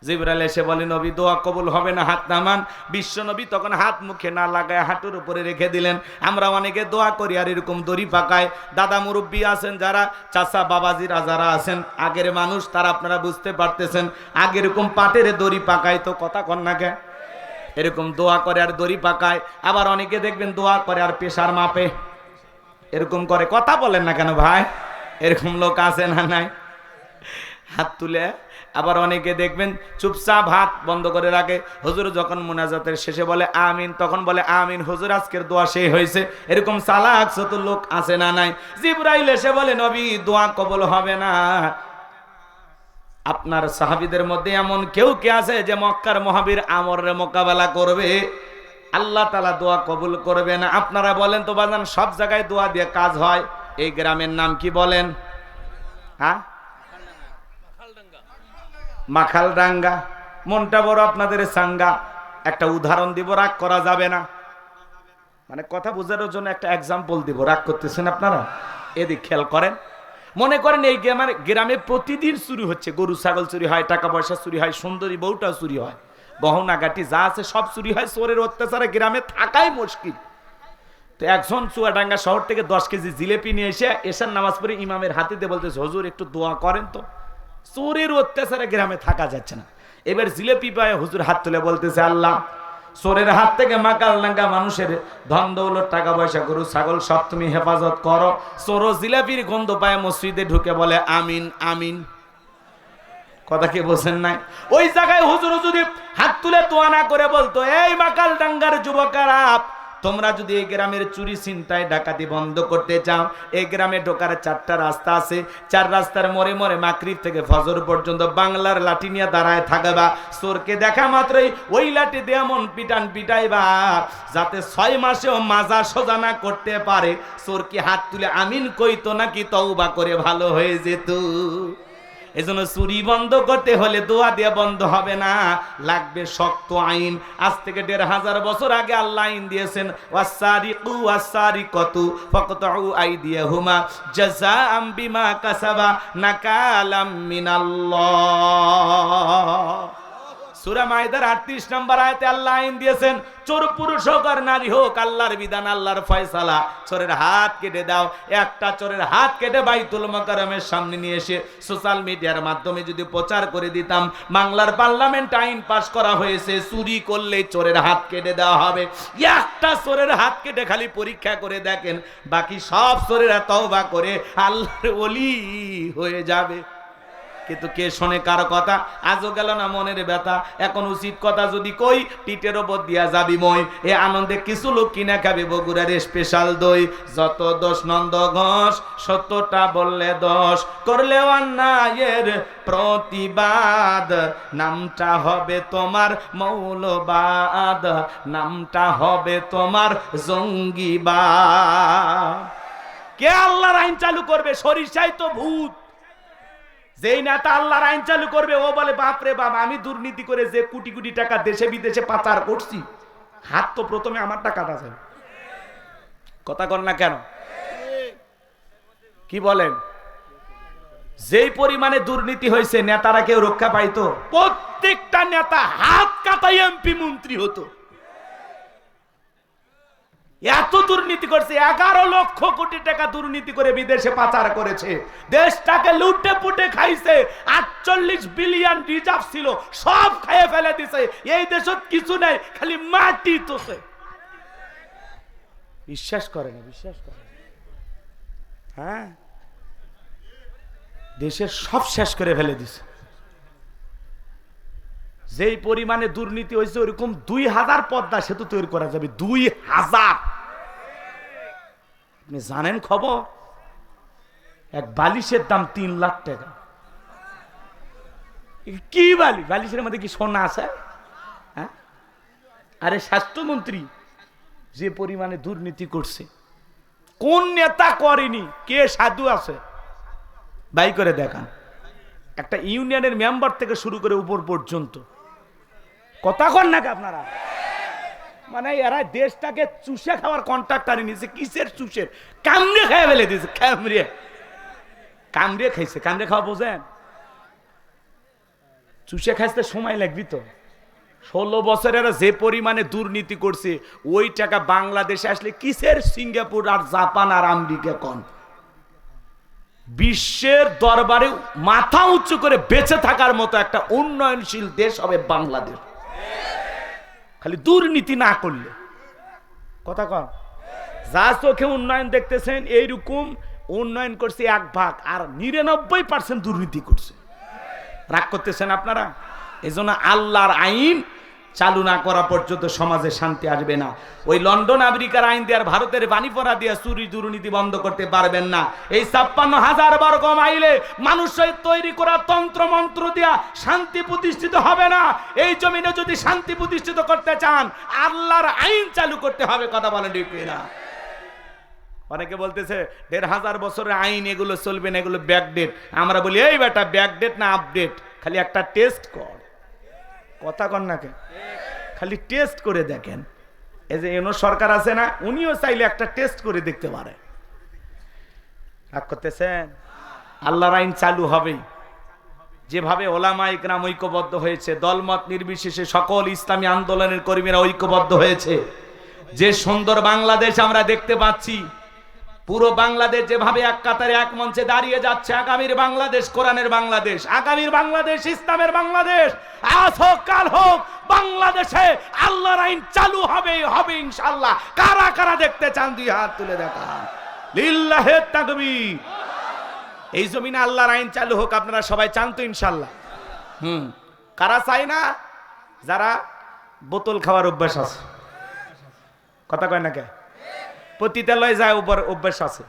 জিবরাইল এসে বলে, নবী দোয়া কবুল হবে না, হাত নামান। বিশ্বনবী তখন হাত মুখে না লাগায় হাঁটুর উপরে রেখে দিলেন। আমরা অনেকে দোয়া করি আর এরকম দড়ি পাকায়। দাদা মুরব্বী আছেন যারা, চাচা বাবাজিরা যারা আছেন, আগের মানুষ, তারা আপনারা বুঝতে পারতেছেন, আগে এরকম পাটের দড়ি পাকায়, তো কথা কন না কে, এরকম দোয়া করে আর দড়ি পাকায়। আবার অনেকে দেখবেন দোয়া করে আর প্রেসার মাপে, এরকম করে। কথা বলেন না কেন ভাই? এরকম লোক আছে না নাই? হাত তুলে। আবার অনেকে দেখবেন চুপচাপ হাত বন্ধ করে রাখে। হুজুর যখন মুনাজাতের শেষে বলে আমিন, তখন বলে আমিন, হুজুর আজকের দোয়া শেষ হয়েছে। এরকম চালাক শত লোক আছে না নাই? জিবরাইল এসে বলে, নবী দোয়া কবুল হবে না। আপনার সাহাবীদের মধ্যে এমন কেউ কে আছে যে মক্কার মহাবীর আমরের মোকাবেলা করবে? আল্লাহ তাআলা দোয়া কবুল করবে না। আপনারা বলেন তো বাজান, সব জায়গায় দোয়া দিয়ে কাজ হয়, এই গ্রামের নাম কি বলেন? হ্যাঁ, মাখালডাঙ্গা। মনটা বড় আপনাদের সাঙ্গা। একটা উদাহরণ দিব, রাগ করা যাবে না, মানে কথা বোঝানোর জন্য একটা এক্সাম্পল দিব, রাগ করতেছেন আপনারা? এদিক খেয়াল করেন। মনে করেন এই গ্রামে প্রতিদিন চুরি হচ্ছে, গরু ছাগল চুরি হয়, টাকা পয়সা চুরি হয়, সুন্দরী বউটা চুরি হয়, গহনাগাটি যা আছে সব চুরি হয়। চোরের অত্যাচারে গ্রামে থাকাই মুশকিল। তো একজন চুয়াডাঙ্গা শহর থেকে 10 কেজি জিলেপি নিয়ে এসে এশার নামাজ পড়ে ইমামের হাতে দিয়ে বলতেছে, হুজুর একটু দোয়া করেন তো, চোরের অত্যাচারে গ্রামে থাকা যাচ্ছে না। এবার জিলেপি পায় হুজুর হাত তুলে বলতেছে, আল্লাহ চোরের হাত থেকে মাকালডাঙ্গা মানুষের ধন দৌলত, টাকা পয়সা, গরু ছাগল সব তুমি হেফাজত করো। চোর জিলাপির গন্ধ পায় মসজিদে ঢুকে বলে আমিন আমিন। কথা কি বোঝেন নাই? ওই জায়গায় হুজুর যদি হাত তুলে দোয়া না করে বলতো, এই মাকালডাঙ্গার যুবকেরা, তোমরা যদি এই গ্রামের চুরি ছিনতাই ডাকাতি বন্ধ করতে চাও, এই গ্রামে ঢোকার 4টা রাস্তা আছে, 4 রাস্তার মোড়ে মোড়ে মাগরিব থেকে ফজর পর্যন্ত বাংলার লাঠি নিয়ে দাঁড়ায় থাকবা। চোরকে দেখা মাত্রই ওই লাঠি দিয়ে এমন পিটান পিটাইবা যাতে 6 মাসেও মাজা সোজা না করতে পারে। চোর কি হাত তুলে আমিন কইতো নাকি তওবা করে ভালো হয়ে যেত? এজন্য চুরি বন্ধ করতে হলে দোয়া দিয়ে বন্ধ হবে না, লাগবে শক্ত আইন। আজ থেকে ১৫০০ বছর আগে আল্লাহ আইন দিয়েছেন, ওয়াসারিকু ওয়াসারিকাতু ফাকতাউ আইদিয়াহুমা জাযাআম বিমা কাসাবা নাকালাম মিনাল্লাহ। সূরা মাইদার ৩৮ নম্বর আয়াতে আল্লাহ আইন দিয়েছেন, চোর পুরুষ হোক আর নারী হোক, আল্লাহর বিধান, আল্লাহর ফয়সালা, চোরের হাত কেটে দাও। একটা চোরের হাত কেটে বাইতুল মুকাররমের সামনে নিয়ে এসে সোশ্যাল মিডিয়ার মাধ্যমে যদি প্রচার করে দিতাম, বাংলার পার্লামেন্ট আইন পাশ করা হয়েছে, চুরি করলে চোরের হাত কেটে দেওয়া হবে। একটা চোরের হাত কেটে খালি পরীক্ষা করে দেখেন, বাকি সব চোরেরা তওবা করে আল্লাহর ওলি হয়ে যাবে। কিন্তু কে শোনে কারো কথা? আজও গেল না মনের ব্যথা। এখন উচিত কথা যদি কই, পিঠের ওপর দিয়া যাবি মই। এ আনন্দে কিছু লোক কিনা খাবে বগুড়ার স্পেশাল দই। যত দোষ নন্দ ঘোষ, সত্যটা বললে দোষ, করলে অন্যায়ের প্রতিবাদ, নামটা হবে তোমার মৌলবাদ, নামটা হবে তোমার জঙ্গিবাদ। কে আল্লাহর আইন চালু করবে? সরিষাই তো ভূত। যেই নেতা আল্লাহর আইন চালু করবে ও বলে বাপরে বাপ, আমি দুর্নীতি করে যে কোটি কোটি টাকা দেশে বিদেশে পাচার করছি, হাত তো প্রথমে আমার টাকাটা চাই। কথা কর না কেন? কি বলেন? যেই পরিমাণে দুর্নীতি হয়েছে, নেতারা কেউ রক্ষা পাইতো? প্রত্যেকটা নেতা হাত কাটাই এমপি মন্ত্রী হতো। এত দুর্নীতি করছে, 11 লক্ষ কোটি টাকা দুর্নীতি করে বিদেশে পাচার করেছে, দেশটাকে লুটে পুটে খাইছে। 48 বিলিয়ন রিজার্ভ ছিল, সব খাইয়ে ফেলে দিছে। এই দেশত কিছু নাই, খালি মাটি তোছে। বিশ্বাস করে না? বিশ্বাস করে? হ্যাঁ, দেশের সব শেষ করে ফেলে দিছে। যেই পরিমাণে দুর্নীতি হয়েছে, ওইরকম 2000 পদ্মা সেতু তৈরি করা যাবে। 2000। আপনি জানেন খবর? এক বালিশের দাম 3 লাখ টাকা। কি বালিশ? বালিশের মধ্যে কি সোনা আছে? হ্যাঁ, আরে স্বাস্থ্যমন্ত্রী যে পরিমাণে দুর্নীতি করছে, কোন নেতা করেনি? কে সাধু আছে? বাই করে দেখান। একটা ইউনিয়নের মেম্বার থেকে শুরু করে উপর পর্যন্ত। কথা কন নাকি আপনারা? মানে এরা দেশটাকে চুষে খাওয়ার কন্ট্রাক্টারে নিয়েছে। কিসের চুষের? কামড়ে খেয়ে ফেলে দিয়েছে। কামড়ে খাইছে। কামড়ে খাওয়া বোঝেন? চুষে খাইতে সময় লাগবি তো। 16 বছরের যে পরিমাণে দুর্নীতি করছে, ওই টাকা বাংলাদেশে আসলে কিসের সিঙ্গাপুর আর জাপান আর আমেরিকা কন? বিশ্বের দরবারে মাথা উঁচু করে বেঁচে থাকার মতো একটা উন্নয়নশীল দেশ হবে বাংলাদেশ, খালি দুর্নীতি না করলে। কথা কন? যা চোখে উন্নয়ন দেখতেছেন, এইরকম উন্নয়ন করছে 1 ভাগ, আর 99% দুর্নীতি করছে। রাগ করতেছেন আপনারা? এজন্য আল্লাহর আইন চালু না করা পর্যন্ত সমাজে শান্তি আসবে না। ওই লন্ডন আমেরিকার আইন দিয়ে আর ভারতের বাণী পড়া দিয়ে চুরি দুর্নীতি বন্ধ করতে পারবেন না। এই 56,000 বর্গ মাইলে মানুষের তৈরি করা তন্ত্র মন্ত্র দিয়া শান্তি প্রতিষ্ঠিত হবে না। এই জমিনে যদি শান্তি প্রতিষ্ঠিত করতে চান, আল্লাহর আইন চালু করতে হবে। কথা বলেন ঠিক না? অনেকে বলতেছে 1500 বছরের আইন, এগুলো চলবে না, এগুলো ব্যাকডেট। আমরা বলি এই বেটা, ব্যাকডেট না আপডেট, খালি একটা টেস্ট কর। কথা কন না? খালি টেস্ট করে দেখেন। এই যে এনো সরকার আছে না, উনিও চাইলে একটা টেস্ট করে দেখতে পারে। রাগ করতেছেন? আল্লাহর আইন চালু হবেই। যেভাবে ওলামা ইকরাম ঐক্যবদ্ধ হয়েছে, দলমত নির্বিশেষে সকল ইসলামী আন্দোলনের কর্মীরা ঐক্যবদ্ধ হয়েছে, যে সুন্দর বাংলাদেশ আমরা দেখতে পাচ্ছি, পুরো বাংলাদেশ যেভাবে এক কাতারে এক মঞ্চে দাঁড়িয়ে যাচ্ছে, আগামীর বাংলাদেশ কোরআনের বাংলাদেশ, আগামীর বাংলাদেশ ইসলামের বাংলাদেশ। আজ হোক কাল হোক, বাংলাদেশে আল্লাহর আইন চালু হবে হবে ইনশাআল্লাহ। কারা কারা দেখতে চান? 2 হাত তুলে দেখান। লিল্লাহে তাকবীর। এই জমিনে আল্লাহর আইন চালু হোক, আপনারা সবাই চান তো ইনশাআল্লাহ? কারা চায় না? যারা বোতল খাওয়ার অভ্যাস আছে। কথা কয় না কে? পতিতালয়ে যায় অভ্যাস আছে,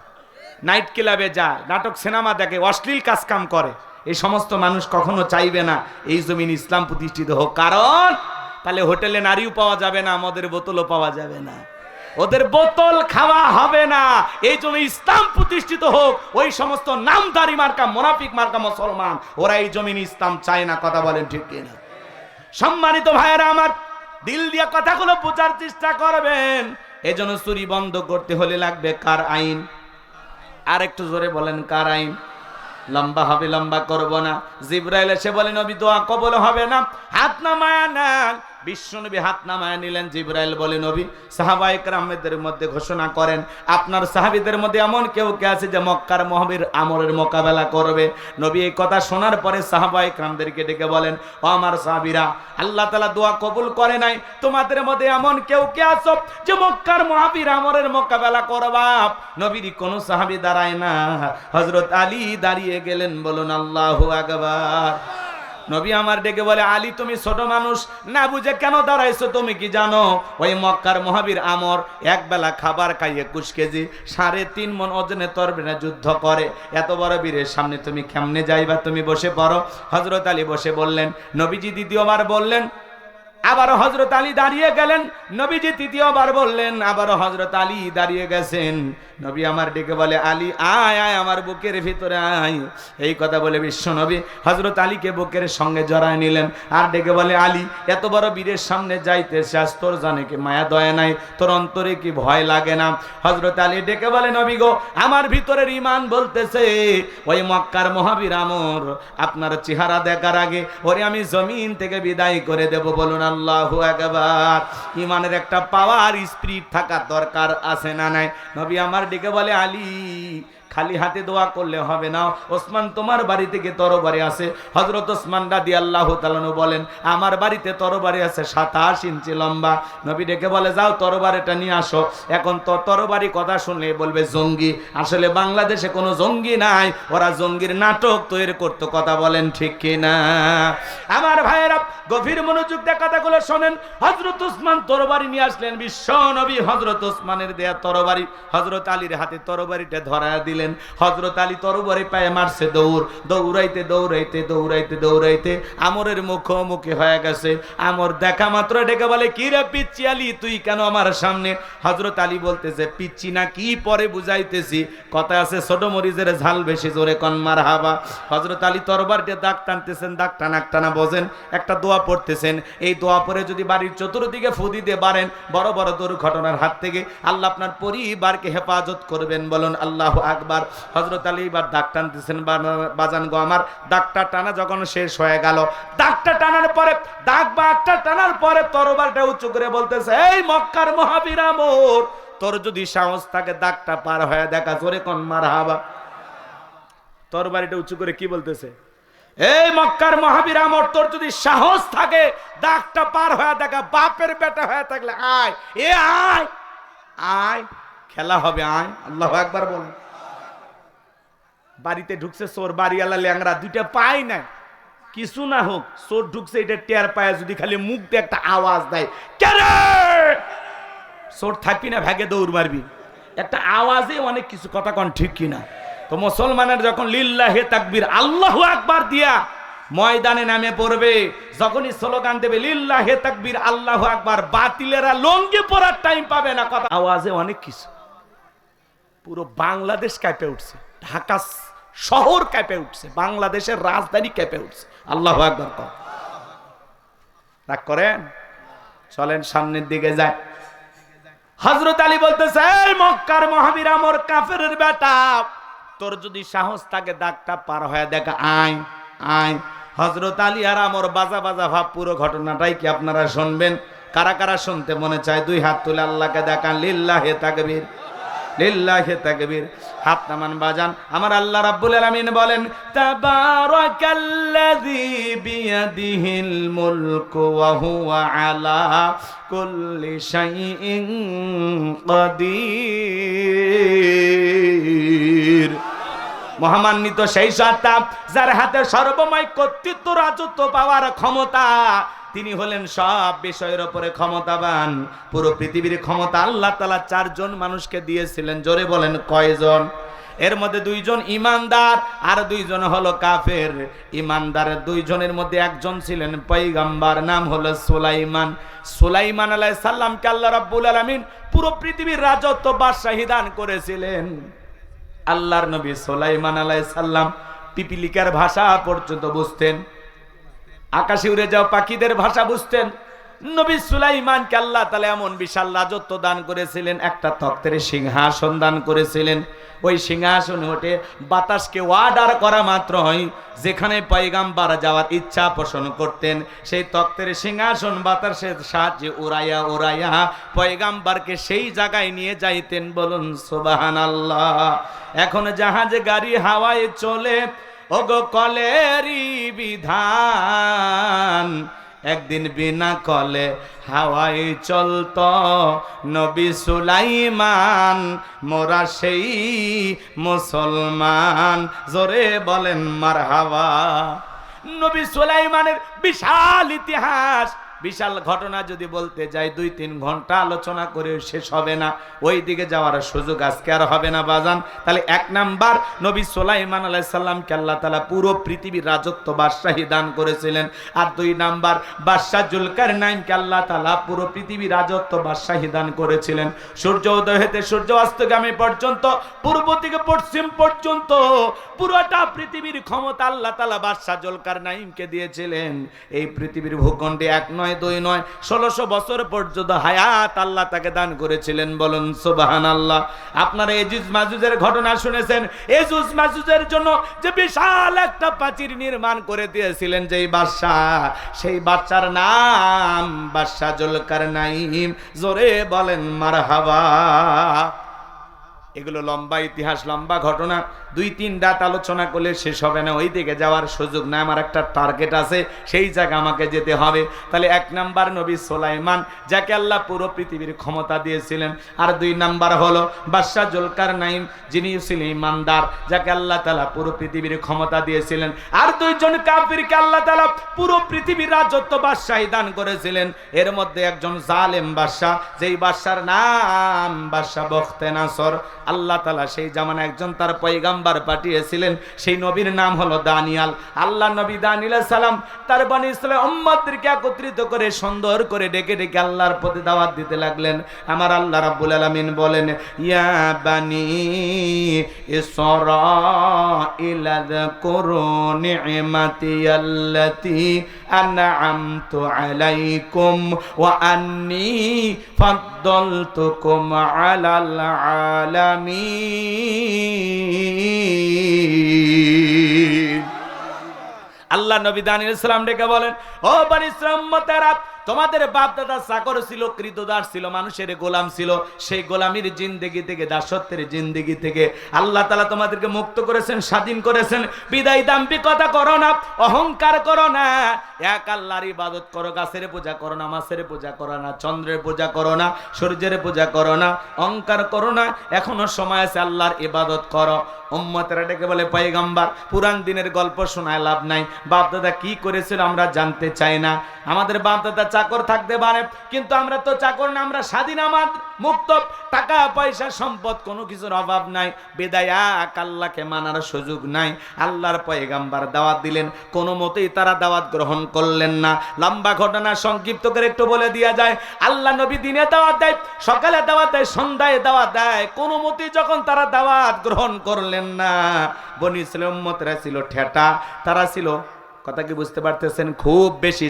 নাইট ক্লাবে যায়, নাটক সিনেমা দেখে, অশ্লীল কাজ কাম করে, এই সমস্ত মানুষ কখনো চাইবে না এই জমিন ইসলাম প্রতিষ্ঠিত হোক। কারণ তাহলে হোটেলে নারীও পাওয়া যাবে না, মদের বোতলও পাওয়া যাবে না। ওদের বোতল খাওয়া হবে না। এই জন্য ইসলাম প্রতিষ্ঠিত হোক, ওই সমস্ত নামধারী মার্কা মুনাফিক মার্কা মুসলমান ওরা এই জমিন ইসলাম চায় না। কথা বলেন ঠিক কিনা? সম্মানিত ভাইয়েরা আমার, দিল দিয়ে কথাগুলো বোঝার চেষ্টা করবেন। এজন্য চুরি বন্ধ করতে হলে লাগবে কার আইন? আর একটু জোরে বলেন, কার আইন? লম্বা হবে, লম্বা করব না। জিবরাইল এসে বলে নবী দোয়া কবুল হবে না, হাত নামায়া নেন। বিশ্বনবী হাত নামায়া নিলেন। জিবরাইল বলে নবী সাহাবায়ে কেরামদের মধ্যে ঘোষণা করেন, আপনার সাহাবীদের মধ্যে এমন কেউ কে আছে যে মক্কার মহাবীর আমরের মোকাবেলা করবে? নবী এই কথা শোনার পরে সাহাবায়ে কেরামদেরকে ডেকে বলেন, ও আমার সাহাবীরা, আল্লাহ তাআলা দোয়া কবুল করে নাই, তোমাদের মধ্যে এমন কেউ কে আছো যে মক্কার মহাবীর আমরের মোকাবেলা করবা? নবীর কোন সাহাবী দাঁড়ায় না, হযরত আলী দাঁড়িয়ে গেলেন। বলুন আল্লাহু আকবার। নবী আমার ডেকে বলে, আলী তুমি ছোট মানুষ, না বুঝে কেন দাঁড়াইছো? তুমি কি জানো ওই মক্কার মহাবীর আমর এক বেলা খাবার খাই 21 কেজি 3.5 মণ ওজনে তরবারি যুদ্ধ করে, এত বড় বীরের সামনে তুমি কেমনে যাইবা? তুমি বসে পড়ো। হযরত আলী বসে বললেন। নবীজি দ্বিতীয়বার বললেন, আবারও হযরত আলী দাঁড়িয়ে গেলেন। নবীজি তৃতীয়বার বললেন, আবারও হযরত আলী দাঁড়িয়ে গেছেন। নবী আমার ডেকে বলে, আলী আয় আয় আমার বুকের ভিতরে আয়। এই কথা বলে বিশ্ব নবী হযরত আলীকে বুকের সঙ্গে জড়ায় নিলেন আর ডেকে বলে, আলী এত বড় বীরের সামনে যাইতে চাস, তোর জানে কি মায়া দয়া নাই? তোর অন্তরে কি ভয় লাগে না? হযরত আলী ডেকে বলে, নবী গো, আমার ভিতরের ঈমান বলতেছে ওই মক্কার মহাবীর আমর আপনার চেহারা দেখার আগে ওরে আমি জমিন থেকে বিদায় করে দেব। বলুন আল্লাহু আকবার। ঈমানের একটা পাওয়ার স্পিরিট থাকা দরকার আছে না নাই? নবী আমার ডেকে বলে, আলী খালি হাতে দোয়া করলে হবে না। ওসমান তোমার বাড়ি থেকে তরবারি আছে। হযরত ওসমান রাদিয়াল্লাহু তাআলা বলেন, আমার বাড়িতে তরবারি আছে 27 ইঞ্চি লম্বা। নবী ডেকে বলে, যাও তরবারিটা নিয়ে আসো। এখন তো তরবারি কথা শুনলে বলবে জঙ্গি। আসলে বাংলাদেশে কোনো জঙ্গি নাই, ওরা জঙ্গির নাটক তৈরি করতো। কথা বলেন ঠিক কিনা? আমার ভাইয়েরা গভীর মনোযোগ দিয়ে কথাগুলো শোনেন। হযরত ওসমান তরবারি নিয়ে আসলেন। বিশ্ব নবী হযরত ওসমানের দেয়া তরবারি হযরত আলীর হাতে তরবারিটা ধরায়া দিলেন। হযরত আলী তরবারি পায়ে মারছে দৌড়। দৌড়াইতে দৌড়াইতে দৌড়াইতে দৌড়াইতে আমরের মুখোমুখি হয়ে গেছে। আমর দেখা মাত্র ডেকে বলে, কি রে পিচ্চি আলী, তুই কেন আমার সামনে? হযরত আলী বলতেছে, পিচ্চি না কি পরে বুঝাইতেছি। কথা আছে ছোট মরিচের ঝাল বেশি, জোরে কন মারহাবা। হযরত আলী তরবারি দিয়ে দাগ টানতেছেন, দাগ টানা টানা বোঝেন একটা দোয়া পড়তেছেন। এই দোয়া পরে যদি বাড়ির চতুর্দিকে ফু দিতে পারেন, বড় বড় দুর্ঘটনার হাত থেকে আল্লাহ আপনার পরিবারকে হেফাজত করবেন। বলুন আল্লাহু আকবার। হযরত আলী এবার দাগ টানতেছেন। বাজান গো আমার, দাগটা টানা যখন শেষ হয়ে গেল, দাগটা টানার পরে দাগ বাগটা টানার পরে তরবারটা উঁচু করে বলতেছে, এই মক্কার মহাবীর আমর, তোর যদি সাহস থাকে দাগটা পার হয়ে দেখা, জোরে কোন মারহাবা। তরবারিটা উঁচু করে কি বলতেছে? এই মক্কার মহাবীর আমর, তোর যদি সাহস থাকে দাগটা পার হয়ে দেখা, বাপের বেটা হয়ে থাকলে আয়, এ আয় আয়, খেলা হবে, আয়। আল্লাহু আকবার বলেন। বাড়িতে ঢুকছে চোর, বাড়িওয়ালা ল্যাংরা, দুইটা পায় না, কিছু না হোক চোর ঢুকছে এটা টের পায়, যদি খালি মুখ দিয়ে একটা আওয়াজ দেয়, কেরে, চোর থাকবি না, ভাগে দৌড় মারবি। একটা আওয়াজে অনেক কিছু, কথা কন ঠিক কিনা? তো মুসলমানের যখন লিল্লাহে তাকবীর আল্লাহু আকবার দিয়া ময়দানে নামে পড়বে, যখনই স্লোগান দেবে লিল্লাহে তাকবীর আল্লাহু আকবার, বাতিলেরা লঙ্গি পরার টাইম পাবে না। কথা আওয়াজে অনেক কিছু। পুরো বাংলাদেশ কেঁপে উঠছে, ঢাকা শহর কেঁপে উঠছে, বাংলাদেশের রাজধানী কেঁপে উঠছে। আল্লাহু আকবার। রাগ করেন, চলেন সামনের দিকে যায়। হযরত আলী বলতেছে, এই মক্কার মহাবীর আমর কাফেরের বেটা, তোর যদি সাহস থাকে দাগটা পার হয়ে দেখা, আয় আয়। হযরত আলী আর আমর বাজা বাজা ভাব। পুরো ঘটনাটাই কি আপনারা শুনবেন? কারা কারা শুনতে মনে চায় দুই হাত তুলে আল্লাহকে দেখান, লিল্লাহে তাকবীর, লিল্লাহি তাকবীর। হাত নামান বাজান। আমার আল্লাহ রাব্বুল আলামিন বলেন, তাবারাকাল্লাযী বিয়াদিহিল মুলকু ওয়া হুয়া আলা কুল্লি শাইইন কাদির। মহামান্বিত সেই সত্তা যার হাতে সর্বময় কর্তৃত্ব, রাজত্ব পাওয়ার ক্ষমতা। তিনি হলেন সব বিষয়ের উপরে ক্ষমতাবান। পুরো পৃথিবীর ক্ষমতা আল্লাহ তাআলা 4 জন মানুষকে দিয়েছিলেন। জোরে বলেন কয়জন? এর মধ্যে দুইজন ইমানদার আর দুইজন হলো কাফের। ইমানদারের দুইজনের মধ্যে একজন ছিলেন পয়গম্বর, নাম হলো সুলাইমান। সুলাইমান আলাইহিস সালামকে আল্লাহ রাব্বুল আলামিন পুরো পৃথিবীর রাজত্ব বাদশাহী দান করেছিলেন। আল্লাহর নবী সুলাইমান আলাইহিস সালাম পিপিলিকার ভাষা পর্যন্ত বুঝতেন, আকাশে উড়ে যাওয়া পাখিদের ভাষা বুঝতেন। নবী সুলাইমানকে আল্লাহ তাআলা এমন বিশাল রাজত্ব দান করেছিলেন, একটা তক্তের সিংহাসন দান করেছিলেন। ওই সিংহাসনে উঠে বাতাসকে অর্ডার করা মাত্রই যেখানে পয়গম্বর যাওয়ার ইচ্ছা পোষণ করতেন, সেই তক্তের সিংহাসন বাতাসের সাহায্যে উড়াইয়া উড়াইয়া পয়গম্বরকে সেই জায়গায় নিয়ে যাইতেন। বলুন সুবহানাল্লাহ। এখন জাহাজে গাড়ি হাওয়ায় চলে, ওগো কলেরই বিধান, একদিন বিনা কলে হাওয়ায় চলত নবী সুলাইমান, মোরা সেই মুসলমান, জোরে বলেন মারহাবা। নবী সুলাইমানের বিশাল ইতিহাস, বিশাল ঘটনা যদি বলতে যাই 2-3 ঘন্টা আলোচনা করে শেষ হবে না। ওই দিকে যাওয়ার সুযোগ আজকে আর হবে না বাজান। তাহলে 1 নাম্বার, নবী সুলাইমান আলাইহিস সালামকে আল্লাহ তাআলা পুরো পৃথিবীর রাজত্ব বাদশাহী দান করেছিলেন। আর 2 নাম্বার, বাদশা জুলকারনাইনকে আল্লাহ তাআলা পুরো পৃথিবীর রাজত্ব বাদশাহী দান করেছিলেন। সূর্য উদয় হতে সূর্য অস্তগামী পর্যন্ত, পূর্ব থেকে পশ্চিম পর্যন্ত পুরোটা পৃথিবীর ক্ষমতা আল্লাহ তাআলা বাদশা জুলকারনাইনকে দিয়েছিলেন। এই পৃথিবীর ভূখণ্ডে 1 নয় 2 নয় 1600 বছর পর্যন্ত হায়াত আল্লাহ তাকে দান করেছিলেন। বলুন সুবহানাল্লাহ। আপনারা এজুজ মাজুজের ঘটনা শুনেছেন। এজুজ মাজুজের জন্য যে বিশাল একটা প্রাচীর নির্মাণ করে দিয়েছিলেন যেই বাদশা, সেই বাদশার নাম বাদশা জুলকারনাইন। জোরে বলেন মারহাবা। এগুলো লম্বা ইতিহাস, লম্বা ঘটনা, 2-3 রাত আলোচনা করলে শেষ হবে না। ওই দিকে যাওয়ার সুযোগ না, আমার একটা টার্গেট আছে, সেই জায়গা আমাকে যেতে হবে। তাহলে 1 নাম্বার নবী সুলাইমান, যাকে আল্লাহ পুরো পৃথিবীর ক্ষমতা দিয়েছিলেন। আর 2 নাম্বার হলো বাদশা জুলকারনাইন, যিনি ছিলেন ইমানদার, যাকে আল্লাহ তাআলা পুরো পৃথিবীর ক্ষমতা দিয়েছিলেন। আর 2 জন কাফিরকে আল্লাহ তাআলা পুরো পৃথিবীর রাজত্ব বাদশাহী দান করেছিলেন। এর মধ্যে একজন জালেম বাদশা, যেই বাদশার নাম বাদশা বখতেনাসর। আল্লাহ তাআলা সেই জামানা একজন তার পয়গম্বর পাঠিয়েছিলেন, সেই নবীর নাম হলো দানিয়াল। আল্লাহ নবী দানিয়াল আলাইহিস সালাম তার বনি ইসরাইল উম্মতদেরকে একত্রিত করে সুন্দর করে ডেকে ডেকে আল্লাহর পথে দাওয়াত দিতে লাগলেন। আমার আল্লাহ রাব্বুল আলামিন বলেন, ইয়া বানি ইসরাঈল যাকুরু নি'মাতি আল্লাতী আন'আমতু আলাইকুম ওয়া আন্নী ফাদ্দালতুকুম আলাল আলামিন। আল্লাহ নবী দানিয়াল আলাইহিস সালাম ডেকে বলেন, ও বনি ইসরাঈল উম্মতেরা, তোমাদের বাপ দাদা চাকর ছিল, কৃতদাস ছিল, মানুষের গোলাম ছিল। সেই গোলামির জিন্দেগি থেকে, দাসত্বের জিন্দেগি থেকে আল্লাহ তাআলা তোমাদেরকে মুক্ত করেছেন, স্বাধীন করেছেন। বিদায় দাম্ভিকতা করো না, অহংকার করো না, এক আল্লাহর ইবাদত করো। গাছের পূজা করো না, মাছের পূজা করো না, চন্দ্রের পূজা করো না, সূর্যের পূজা করো না, অহংকার করো না, এখনো সময় আছে, আল্লাহর ইবাদত করো। উম্মতেরা ডেকে বলে, পয়গম্বর, পুরান দিনের গল্প শোনায় লাভ নাই, বাপ দাদা কি করেছিল আমরা জানতে চাই না। আমাদের বাপ দাদা চাকর থাকতে পারে, কিন্তু আমরা তো চাকর না, আমরা স্বাধীন, আমার মুক্ত, টাকা পয়সা সম্পদ কোনো কিছুর অভাব নাই। বিদায় এক আল্লাহকে মানার সুযোগ নাই। আল্লাহর পয়গম্বর দাওয়াত দিলেন, কোনো মতেই তারা দাওয়াত গ্রহণ করলেন না। লম্বা ঘটনা সংক্ষিপ্ত করে একটু বলে দেওয়া যায়। আল্লাহ নবী দিনে দাওয়াত দেয়, সকালে দাওয়াত দেয়, সন্ধ্যায় দাওয়াত দেয়, কোনো মতেই যখন তারা দাওয়াত গ্রহণ করলেন না, বনি ইসরাঈল উম্মতরা ছিল ঠেটা, তারা ছিল, কথা কি বুঝতে পারতেছেন, খুব বেশি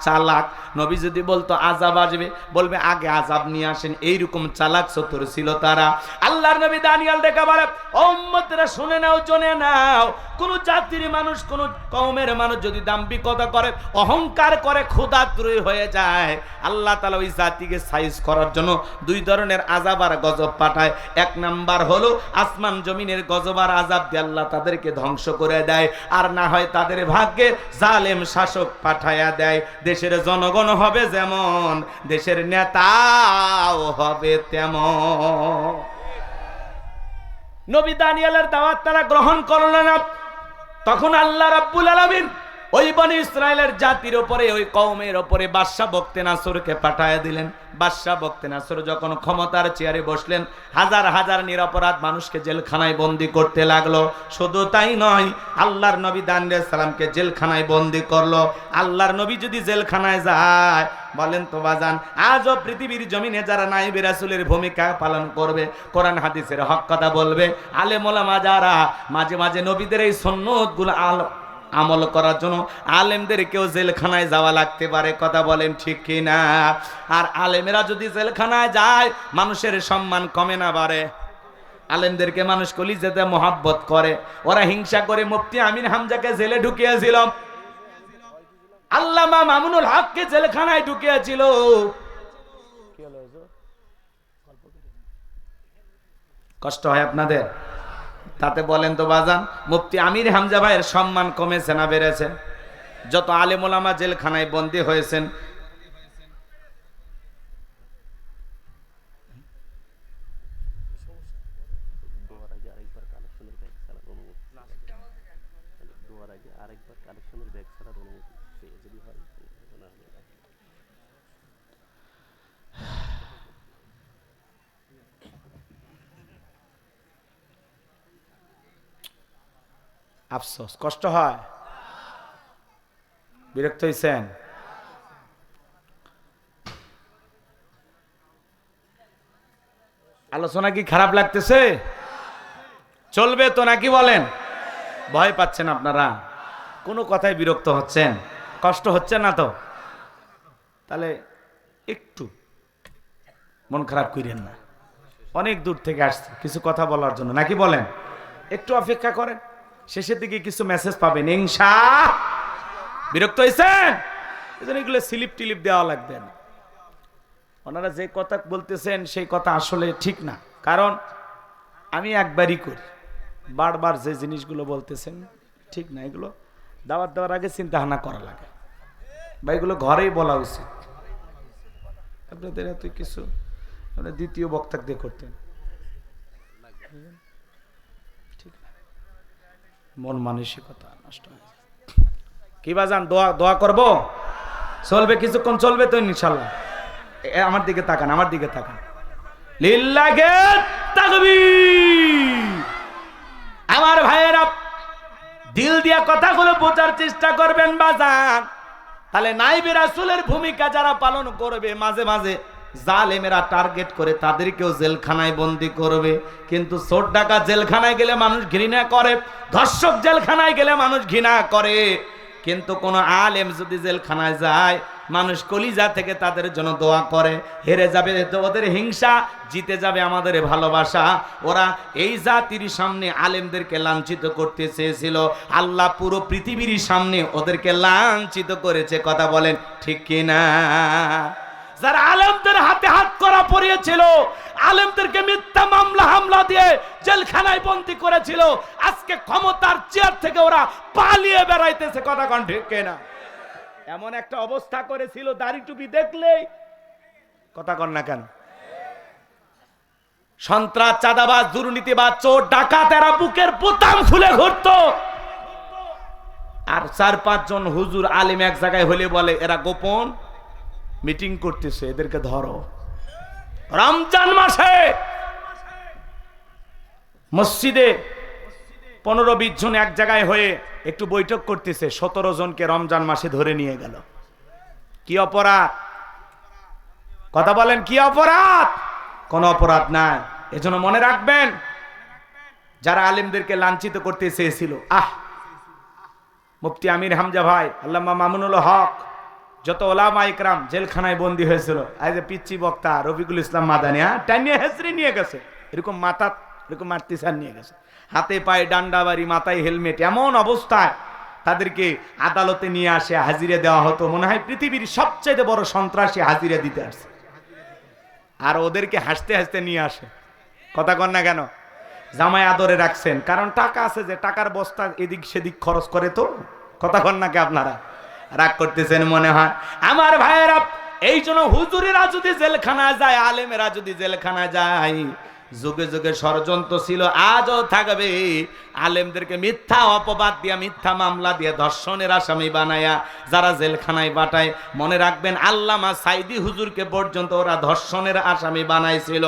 চালাক। নবী যদি বলতো আযাব আসবে, বলবে আগে আযাব নিয়ে আসেন, এইরকম চালাক চতুর ছিল তারা। আল্লাহর নবী দানিয়াল ডেকে বলে, ও উম্মতরা শুনে নাও, জেনে নাও, কোন জাতির মানুষ, কোন কওমের মানুষ যদি দাম্ভিকতা করে, অহংকার করে, ক্ষুধাতুরী হয়ে যায়, আল্লাহ তাআলা ওই জাতিকে সাইজ করার জন্য 2 ধরনের আযাব আর গজব পাঠায়। 1 নাম্বার হলো আসমান জমিনের গজব আর আযাব দিয়ে আল্লাহ তাদেরকে ধ্বংস করে দেয়, আর না হয় তাদের ভাগ্যে জালেম শাসক পাঠায়া দেয়। দেশের জনগণ হবে যেমন, দেশের নেতাও হবে তেমন। নবী দানিয়ালের দাওয়াত তারা গ্রহণ করল না। তখন আল্লাহ রাব্বুল আলামিন ওই বনি ইসরায়েলের জাতির উপরে, ওই কওমের উপরে বাদশা বক্তে নাসরকে পাঠায় দিলেন। বাদশা বক্তে নাসর যখন ক্ষমতার চেয়ারে বসলেন, হাজার হাজার নিরপরাধ মানুষকে জেলখানায় বন্দি করতে লাগলো। শুধু তাই নয়, আল্লাহর নবী দাউদ আলাইহিস সালামকে জেলখানায় বন্দি করলো। আল্লাহর নবী যদি জেলখানায় যায়, বলেন তো বাজান, আজও পৃথিবীর জমিনে যারা নায়েবে রাসূলের ভূমিকা পালন করবে, কোরআন হাদিসের হক কথা বলবে, আলেম ওলামা যারা মাঝে মাঝে নবীদের এই সুন্নতগুলো আমল করার জন্য আলেমদেরকেও জেলখানায় যাওয়া লাগতে পারে, কথা বলেন ঠিক কি না? আর আলেমেরা যদি জেলখানায় যায়, মানুষের সম্মান কমে না বাড়ে? আলেমদেরকে মানুষ কলিজাতে মোহাব্বত করে, ওরা হিংসা করে মুফতি আমিন হামজাকে জেলে ঢুকিয়েছিল, আল্লামা মামুনুল হককে জেলখানায় ঢুকিয়েছিল। কষ্ট হয় আপনাদের? তাতে বলেন তো বাজান, মুফতি আমির হামজা ভাইয়ের সম্মান কমেছে না বেড়েছে? যত আলেম ওলামা জেলখানায় বন্দী হয়েছেন, আফসোস, কষ্ট হয়, বিরক্ত হয়েছেন? আলোচনা কি খারাপ লাগতেছে? চলবে তো নাকি বলেন? ভয় পাচ্ছেন আপনারা? কোনো কথায় বিরক্ত হচ্ছেন? কষ্ট হচ্ছে না তো? তাহলে একটু মন খারাপ করেন না, অনেক দূর থেকে আসছে কিছু কথা বলার জন্য, নাকি বলেন? একটু অপেক্ষা করেন, শেষের দিকে কিছু মেসেজ পাবেন ইনশাআল্লাহ। বিরক্ত হয়েছেন? এজন্য এগুলো স্লিপ টিলিপ দেওয়া লাগবে না। ওনারা যে কথা বলতেছেন সেই কথা আসলে ঠিক না, কারণ আমি একবারই করি, বারবার যে জিনিসগুলো বলতেছেন ঠিক না। এগুলো দাওয়াত দেওয়ার আগে চিন্তা ভাবনা করা লাগে বা এগুলো ঘরেই বলা উচিত। আপনাদের এত কিছু আপনারা দ্বিতীয় বক্তা দিয়ে করতেন, ঠিক না? মন মানসিকতা নষ্ট হয়ে যায়। কি বাজান, দোয়া করব? চলবে, কিছুক্ষণ চলবে তো ইনশাআল্লাহ। আমার দিকে তাকান, আমার দিকে তাকান। লিল্লাহে তাকবীর। আমার ভাইয়েরা, দিল দিয়া কথাগুলো বোঝার চেষ্টা করবেন বাজান। তাহলে নায়েবে রাসূলের ভূমিকা যারা পালন করবে, মাঝে মাঝে জালেমেরা টার্গেট করে তাদেরকেও জেলখানায় বন্দি করবে। কিন্তু চোর ডাকাত জেলখানায় গেলে মানুষ ঘৃণা করে, ধর্ষক জেলখানায় গেলে মানুষ ঘৃণা করে। কিন্তু কোন আলেম যদি জেলখানায় যায়, মানুষ কলিজা থেকে তাদের জন্য দোয়া করে। হেরে যাবে ওদের হিংসা, জিতে যাবে আমাদের ভালোবাসা। ওরা এই জাতির সামনে আলেমদেরকে লাঞ্ছিত করতে চেয়েছিল, আল্লাহ পুরো পৃথিবীর সামনে ওদেরকে লাঞ্ছিত করেছে, কথা বলেন ঠিক কিনা? যারা আলেমদের হাতে হাত করা পড়িয়েছিল, আলেমদেরকে মিথ্যা মামলা হামলা দিয়ে জেলখানায় বন্দী করেছিল, আজকে ক্ষমতার চেয়ার থেকে ওরা পালিয়ে বেড়াইতেছে, কথা কোন ঠিক কিনা? এমন একটা অবস্থা করেছিল, দাড়ি টুপি দেখলেই, কথা কন না কেন? সন্ত্রাস, চাঁদাবাজ, দুর্নীতিবাজ, চোর ডাকাত এরা বুকের বোতাম খুলে ঘুরতো। আর 4-5 জন হুজুর আলেম এক জায়গায় হলে বলে এরা গোপন মিটিং করতেছে, এদেরকে ধরো। রমজান মাসে মসজিদে 15-20 জন এক জায়গায় হয়ে একটু বৈঠক করতেছে, 17 জনকে রমজান মাসে ধরে নিয়ে গেল। কি অপরাধ? কথা বলেন, কি অপরাধ? কোন অপরাধ নাই। এজন্য মনে রাখবেন, যারা আলেমদেরকে লাঞ্ছিত করতে চেয়েছিল, মুফতি আমির হামজা ভাই, আল্লামা মামুনুল হক, যত ওলামা ইকরাম জেলখানায় বন্দী হয়েছিল, এই যে পিচ্চি বক্তা রফিকুল ইসলাম মাদানি, টানিয়ে হেসরি নিয়ে গেছে, এরকম মাথা এরকম মারতিসার নিয়ে গেছে, হাতে পায়ে ডান্ডা বাড়ি, মাথায় হেলমেট, এমন অবস্থায় তাদেরকে আদালতে নিয়ে আসে, হাজিরা দেওয়া হতো। মনে হয় পৃথিবীর সবচেয়ে বড় সন্ত্রাসী হাজিরা দিতে আসছে, আর ওদেরকে হাসতে হাসতে নিয়ে আসে, কথা কন না কেন? জামাই আদরে রাখছেন, কারণ টাকা আছে, যে টাকার বস্তা এদিক সেদিক খরচ করে, তো কথা কন না কে? আপনারা রাগ করতেছেন মনে হয়। আমার ভাইয়েরা, এই জন্য হুজুরেরা যদি জেলখানা যায়, আলেমেরা যদি জেলখানা যায়, যুগে যুগে ষড়যন্ত্র ছিল, আজও থাকবে। আলেমদেরকে মিথ্যা অপবাদ দিয়া, মিথ্যা মামলা দিয়ে ধর্ষণের আসামি বানায়া যারা জেলখানায় পাঠায়, মনে রাখবেন আল্লামা সাইদি হুজুরকে পর্যন্ত ওরা ধর্ষণের আসামি বানাইছিল।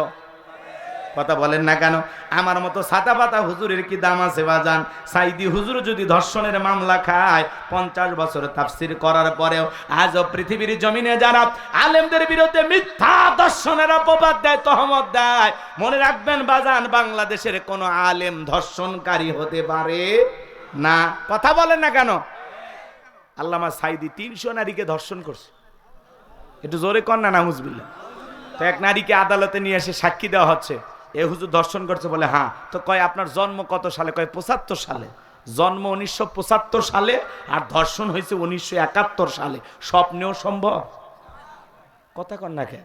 কথা বলেন না কেন? আমার মতো ছাতা পাতা হুজুরের কি দাম আছে বাজান? সাইদি হুজুর যদি ধর্ষণের মামলা খায়, 50 বছর তাফসীর করার পরেও আজও পৃথিবীর জমিনে যারা আলেমদের বিরুদ্ধে মিথ্যা ধর্ষণের অপবাদ দেয়, তহমত দেয়, মনে রাখবেন বাজান বাংলাদেশের কোনো আলেম ধর্ষণকারী হতে পারে না। কথা বলেন না কেন? আল্লামা সাইদি 300 নারীকে ধর্ষণ করছে। একটু জোরে কর না, নাউজুবিল্লাহ। তো এক নারীকে আদালতে নিয়ে এসে সাক্ষী দেওয়া হচ্ছে, এ হুজুর ধর্ষণ করছে। বলে হ্যাঁ। তো কয় আপনার জন্ম কত সালে? কয় 75 সালে। জন্ম 1975 সালে আর ধর্ষণ হয়েছে 1971 সালে। স্বপ্নেও সম্ভব? কথা কন না কে?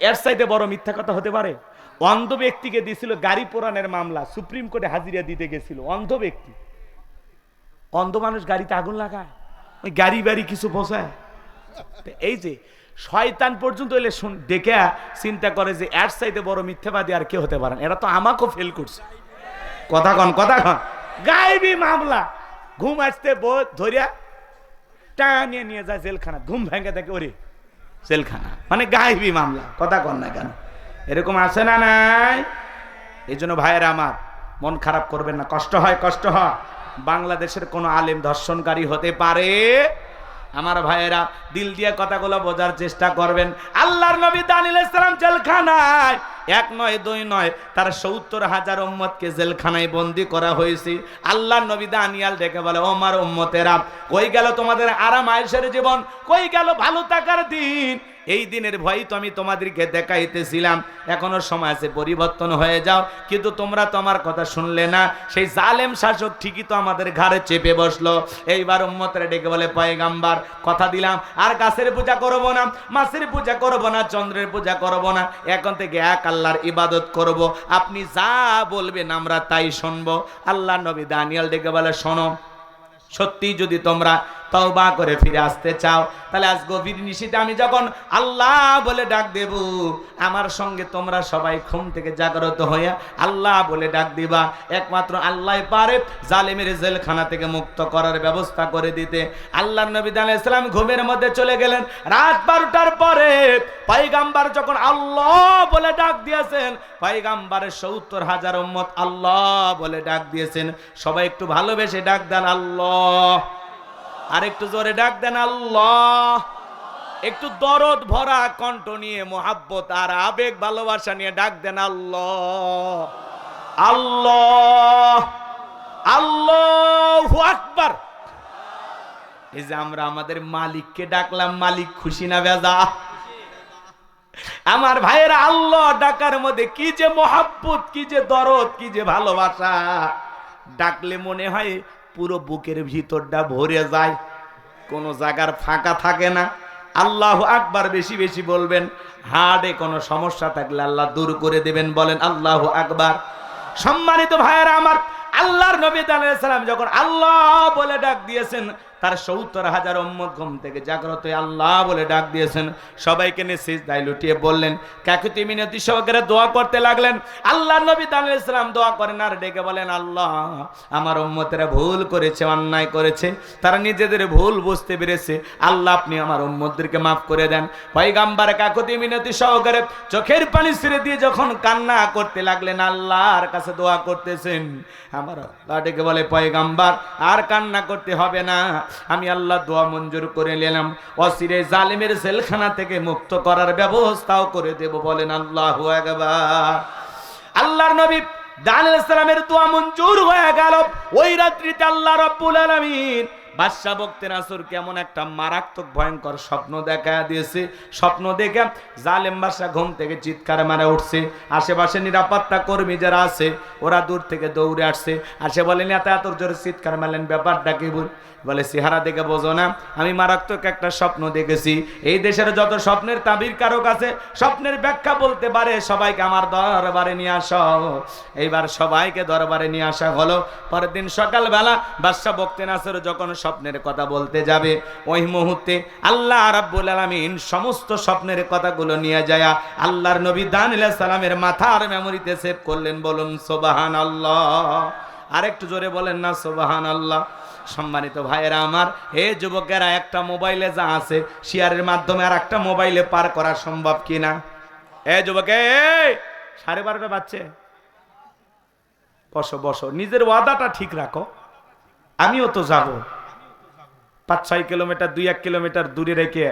এর চাইতে বড় মিথ্যা কথা হতে পারে? অন্ধ ব্যক্তিকে দিয়েছিল গাড়ি পোড়ানোর মামলা, সুপ্রিম কোর্টে হাজিরা দিতে গেছিল অন্ধ ব্যক্তি। অন্ধ মানুষ গাড়িতে আগুন লাগায়, ওই গাড়ি বাড়ি কিছু বোঝায়? এই যে শয়তান পর্যন্ত এলে দেখে চিন্তা করে যে এর চাইতে বড় মিথ্যাবাদী আর কে হতে পারেন? এরা তো আমাকেও ফেল করছে। কথা কন, কথা কন। গায়েবী মামলা, ঘুম আসতে ধরিয়া টানিয়ে নিয়ে যায় জেলখানা, ঘুম ভেঙে দেখে ওরে জেলখানা, মানে গায়েবী মামলা। কথা কন না কেন? এরকম আছে না নাই? এই জন্য ভাইয়েরা আমার, মন খারাপ করবেন না, কষ্ট হয়, কষ্ট হয়। বাংলাদেশের কোন আলেম ধর্ষণকারী হতে পারে? আমার ভাইয়েরা দিল দিয়ে কথাগুলো বোঝার চেষ্টা করবেন। আল্লাহর নবী দানিয়েল আলাইহিস সালাম জেলখানায়, 1 নয় 2 নয়, তার 70,000 উম্মতকে জেলখানায় বন্দী করা হয়েছে। আল্লাহর নবী দানিয়েল ডেকে বলে, ও আমার উম্মতেরা, কই গেল তোমাদের আরাম আয়েশের জীবন? কই গেল ভালো থাকার দিন? এই দিনের ভয় তো আমি তোমাদেরকে দেখাইতেছিলাম, এখনো সময় আছে, পরিবর্তন হয়ে যাও। কিন্তু তোমরা তো আমার কথা শুনলে না। সেই জালেম শাসক ঠিকই তো আমাদের ঘাড়ে চেপে বসলো। এইবার উম্মতরা ডেকে বলে, পয়গাম্বার কথা দিলাম আর গাছের পূজা করব না, মাছের পূজা করব না, চন্দ্রের পূজা করব না, এখন থেকে এক আল্লাহর ইবাদত করব। আপনি যা বলবেন আমরা তাই শুনবো। আল্লাহ নবী দানিয়েল ডেকে বলে, শোনো, সত্যি যদি তোমরা তওবা করে ফিরে আসতে চাও, তাহলে আজ গভীর নিশীতে আমি যখন আল্লাহ বলে ডাক দেব, আমার সঙ্গে তোমরা সবাই ঘুম থেকে জাগ্রত হয়ে আল্লাহ বলে ডাক দিবা। একমাত্র আল্লাহই পারে জালেমের জেলখানা থেকে মুক্ত করার ব্যবস্থা করে দিতে। আল্লাহর নবী আলাইহিস সালাম ঘুমের মধ্যে চলে গেলেন। রাত 12টার পরে পয়গাম্বার যখন আল্লাহ বলে ডাক দিয়েছেন, পয়গাম্বারের 70,000 উম্মত আল্লাহ বলে ডাক দিয়েছেন। সবাই একটু ভালোবেসে ডাক দেন আল্লাহ, আর একটু জোরে ডাক দেন আল্লাহ। একটু দরদ ভরা কণ্ঠ নিয়ে, মোহাব্বত আর আবেগ ভালোবাসা নিয়ে ডাক দেন আল্লাহ, আল্লাহ, আল্লাহু আকবার। এই যে আমরা আমাদের মালিককে ডাকলাম, মালিক খুশি না বেজা? আমার ভাইয়েরা, আল্লাহ ডাকার মধ্যে কি যে মোহাব্বত, কি যে দরদ, কি যে ভালোবাসা। ডাকলে মনে হয় পুরো বুকের ভিতরটা ভরে যায়, কোনো জায়গার ফাঁকা থাকে না। আল্লাহু আকবার বেশি বেশি বলবেন। হার্টে কোনো সমস্যা থাকলে আল্লাহ দূর করে দেবেন, বলেন আল্লাহু আকবার। সম্মানিত ভাইয়েরা আমার, আল্লাহর নবী আলাইহিস সালাম যখন আল্লাহ বলে ডাক দিয়েছেন, তার 70,000 উম্মত ঘুম থেকে জাগ্রত হয়ে আল্লাহ বলে ডাক দিয়েছেন। সবাইকে নিয়ে সিজদায় লুটিয়ে বললেন, কাকুতি মিনতি সহকারে দোয়া করতে লাগলেন। আল্লাহর নবী আলাইহিস সালাম দোয়া করেন আর ডেকে বলেন, আল্লাহ আমার উম্মতেরা ভুল করেছে, অন্যায় করেছে, তারা নিজেদের ভুল বুঝতে পেরেছে, আল্লাহ আপনি আমার উম্মতদেরকে মাফ করে দেন। পয়গাম্বার কাকুতি মিনতি সহকারে চোখের পানি ছেড়ে দিয়ে যখন কান্না করতে লাগলেন, আল্লাহর কাছে দোয়া করতেছেন, আমার আল্লাহ ডেকে বলে, পয়গাম্বার আর কান্না করতে হবে না, আমি আল্লাহ দোয়া মঞ্জুর করে নিলাম, অসিরে জালিমের জেলখানা থেকে মুক্ত করার ব্যবস্থাও করে দেব, বলেন আল্লাহু আকবার। আল্লাহর নবী দানিয়েল আলাইহিস সালামের দোয়া মঞ্জুর হয়ে গেল। ওই রাত্রিতে আল্লাহ রাব্বুল আলামিন বাদশা বক্তে নাসর কেমন একটা মারাত্মক ভয়ঙ্কর স্বপ্ন দেখা দিয়েছে। স্বপ্ন দেখে জালেম বাদশা ঘুম থেকে চিৎকার মারা উঠছে। আশেপাশে নিরাপত্তা কর্মী যারা আছে ওরা দূর থেকে দৌড়ে আসছে, আসে বলেন, এত এত জোরে চিৎকার মারলেন, ব্যাপারটা কি? বলে, চেহারা দেখে বোঝো না, আমি মারাত্মক একটা স্বপ্ন দেখেছি। এই দেশের যত স্বপ্নের তাবির কারক আছে, স্বপ্নের ব্যাখ্যা বলতে পারে, সবাইকে আমার দরবারে নিয়ে আসো। এইবার সবাইকে দরবারে নিয়ে আসা হলো। পরের দিন সকালবেলা বাদশা বক্তে নাসর যখন স্বপ্নের কথা বলতে যাবে, ওই মুহূর্তে আল্লাহ রাব্বুল আলামিন সমস্ত স্বপ্নের কথাগুলো নিয়ে যায় আল্লাহর নবী দানিয়েল আলাইহিস সালামের মাথার মেমোরিতে সেভ করলেন। বলুন সুবহানাল্লাহ। আরেকটু জোরে বলেন না সুবহানাল্লাহ। সম্মানিত ভাইয়েরা আমার, হে যুবকেরা, একটা মোবাইলে যা আছে শেয়ারের মাধ্যমে আর একটা মোবাইলে পার করা সম্ভব কিনা? এ যুবকে, 12:30 বাজছে, বসো বসো, নিজের ওয়াদাটা ঠিক রাখো। আমিও তো যাব 5-6 কিলোমিটার, 2-1 কিলোমিটার দূরে রেখে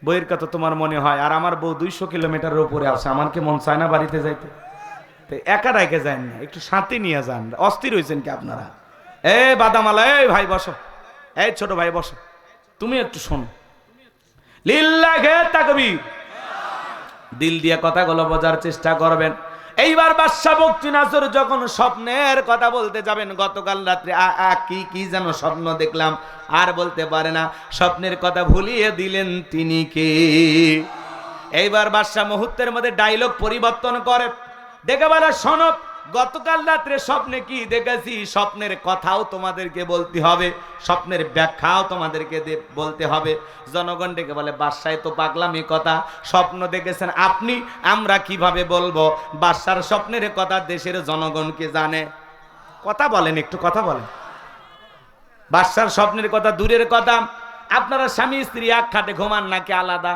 বইয়ের কথা তোমার মনে হয়, আর আমার বউ 200 কিলোমিটারের উপরে আছে, আমার কি মন চায় না বাড়িতে যাইতে? তো একা রেখে যান না, একটু শান্তি নিয়ে যান। অস্থির হয়েছেন কি আপনারা? এ বাদামালা, এই ভাই বসো, এই ছোট ভাই বসো, তুমি একটু শোনো। লিল্লাহে তাকবীর, দিল দিয়ে কথাগুলো বোঝার চেষ্টা করবেন। এইবার বাদশা বখতিয়ানূর যখন স্বপ্নের কথা বলতে যাবেন, গতকাল রাত্রে কি যেন স্বপ্ন দেখলাম, আর বলতে পারে না, স্বপ্নের কথা ভুলিয়ে দিলেন তিনি কে। এইবার বাদশা মুহূর্তের মধ্যে ডায়লগ পরিবর্তন করে, দেখে বলে, শোনো, গতকাল রাত্রে স্বপ্নে কি দেখেছি, স্বপ্নের কথাও তোমাদেরকে বলতে হবে, স্বপ্নের ব্যাখ্যাও তোমাদেরকে বলতে হবে। জনগণ ডেকে বলে, বাদশায় তো পাগলামি কথা, স্বপ্ন দেখেছেন আপনি, আমরা কিভাবে বলবো? বাদশার স্বপ্নের কথা দেশের জনগণকে জানে। কথা বলেন, একটু কথা বলেন। বাদশার স্বপ্নের কথা দূরের কথা, আপনারা স্বামী স্ত্রী এক খাটে ঘুমান নাকি আলাদা?